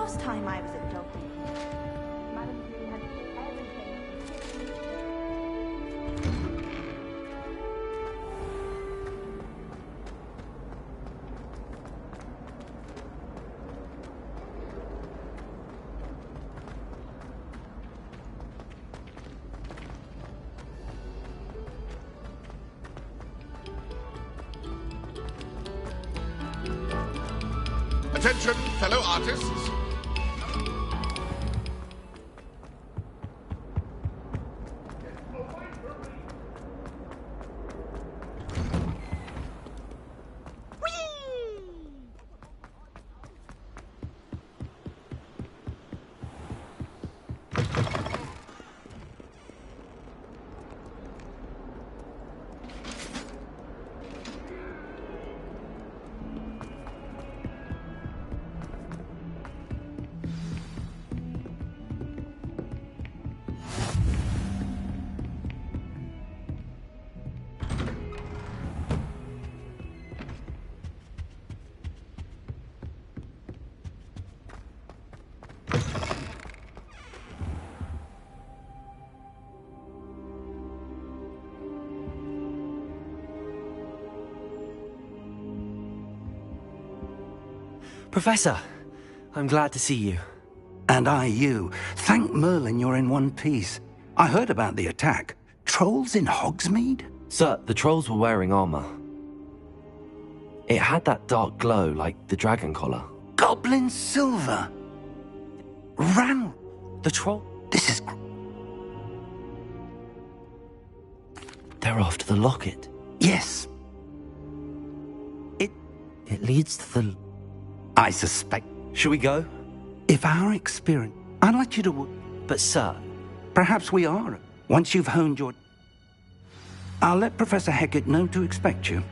last time I was at Dogwood. Madam Green had everything. Attention, fellow artists. Professor, I'm glad to see you. And I you. Thank Merlin you're in one piece. I heard about the attack. Trolls in Hogsmeade? Sir, the trolls were wearing armor. It had that dark glow like the dragon collar. Goblin silver. Ran. The troll? This is... They're after the locket. Yes. It leads to the... I suspect. Should we go? If our experience... I'd like you to... But, sir... Perhaps we are. Once you've honed your... I'll let Professor Hecat know to expect you.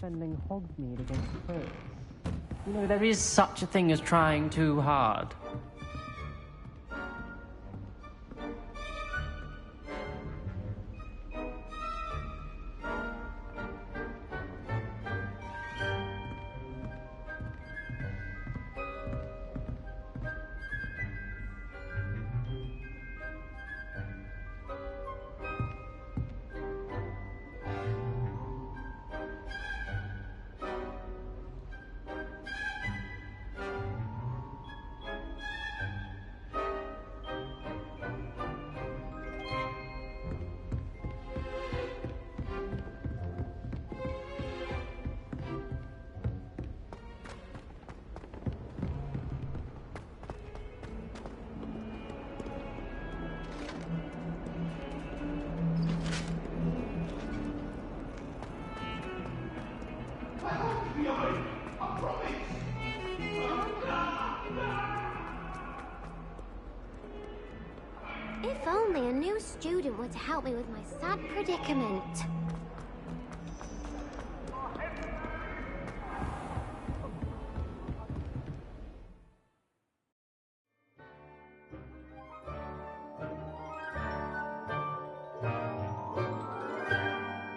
defending Hogsmeade against foes. You know, there is such a thing as trying too hard. If only a new student were to help me with my sad predicament.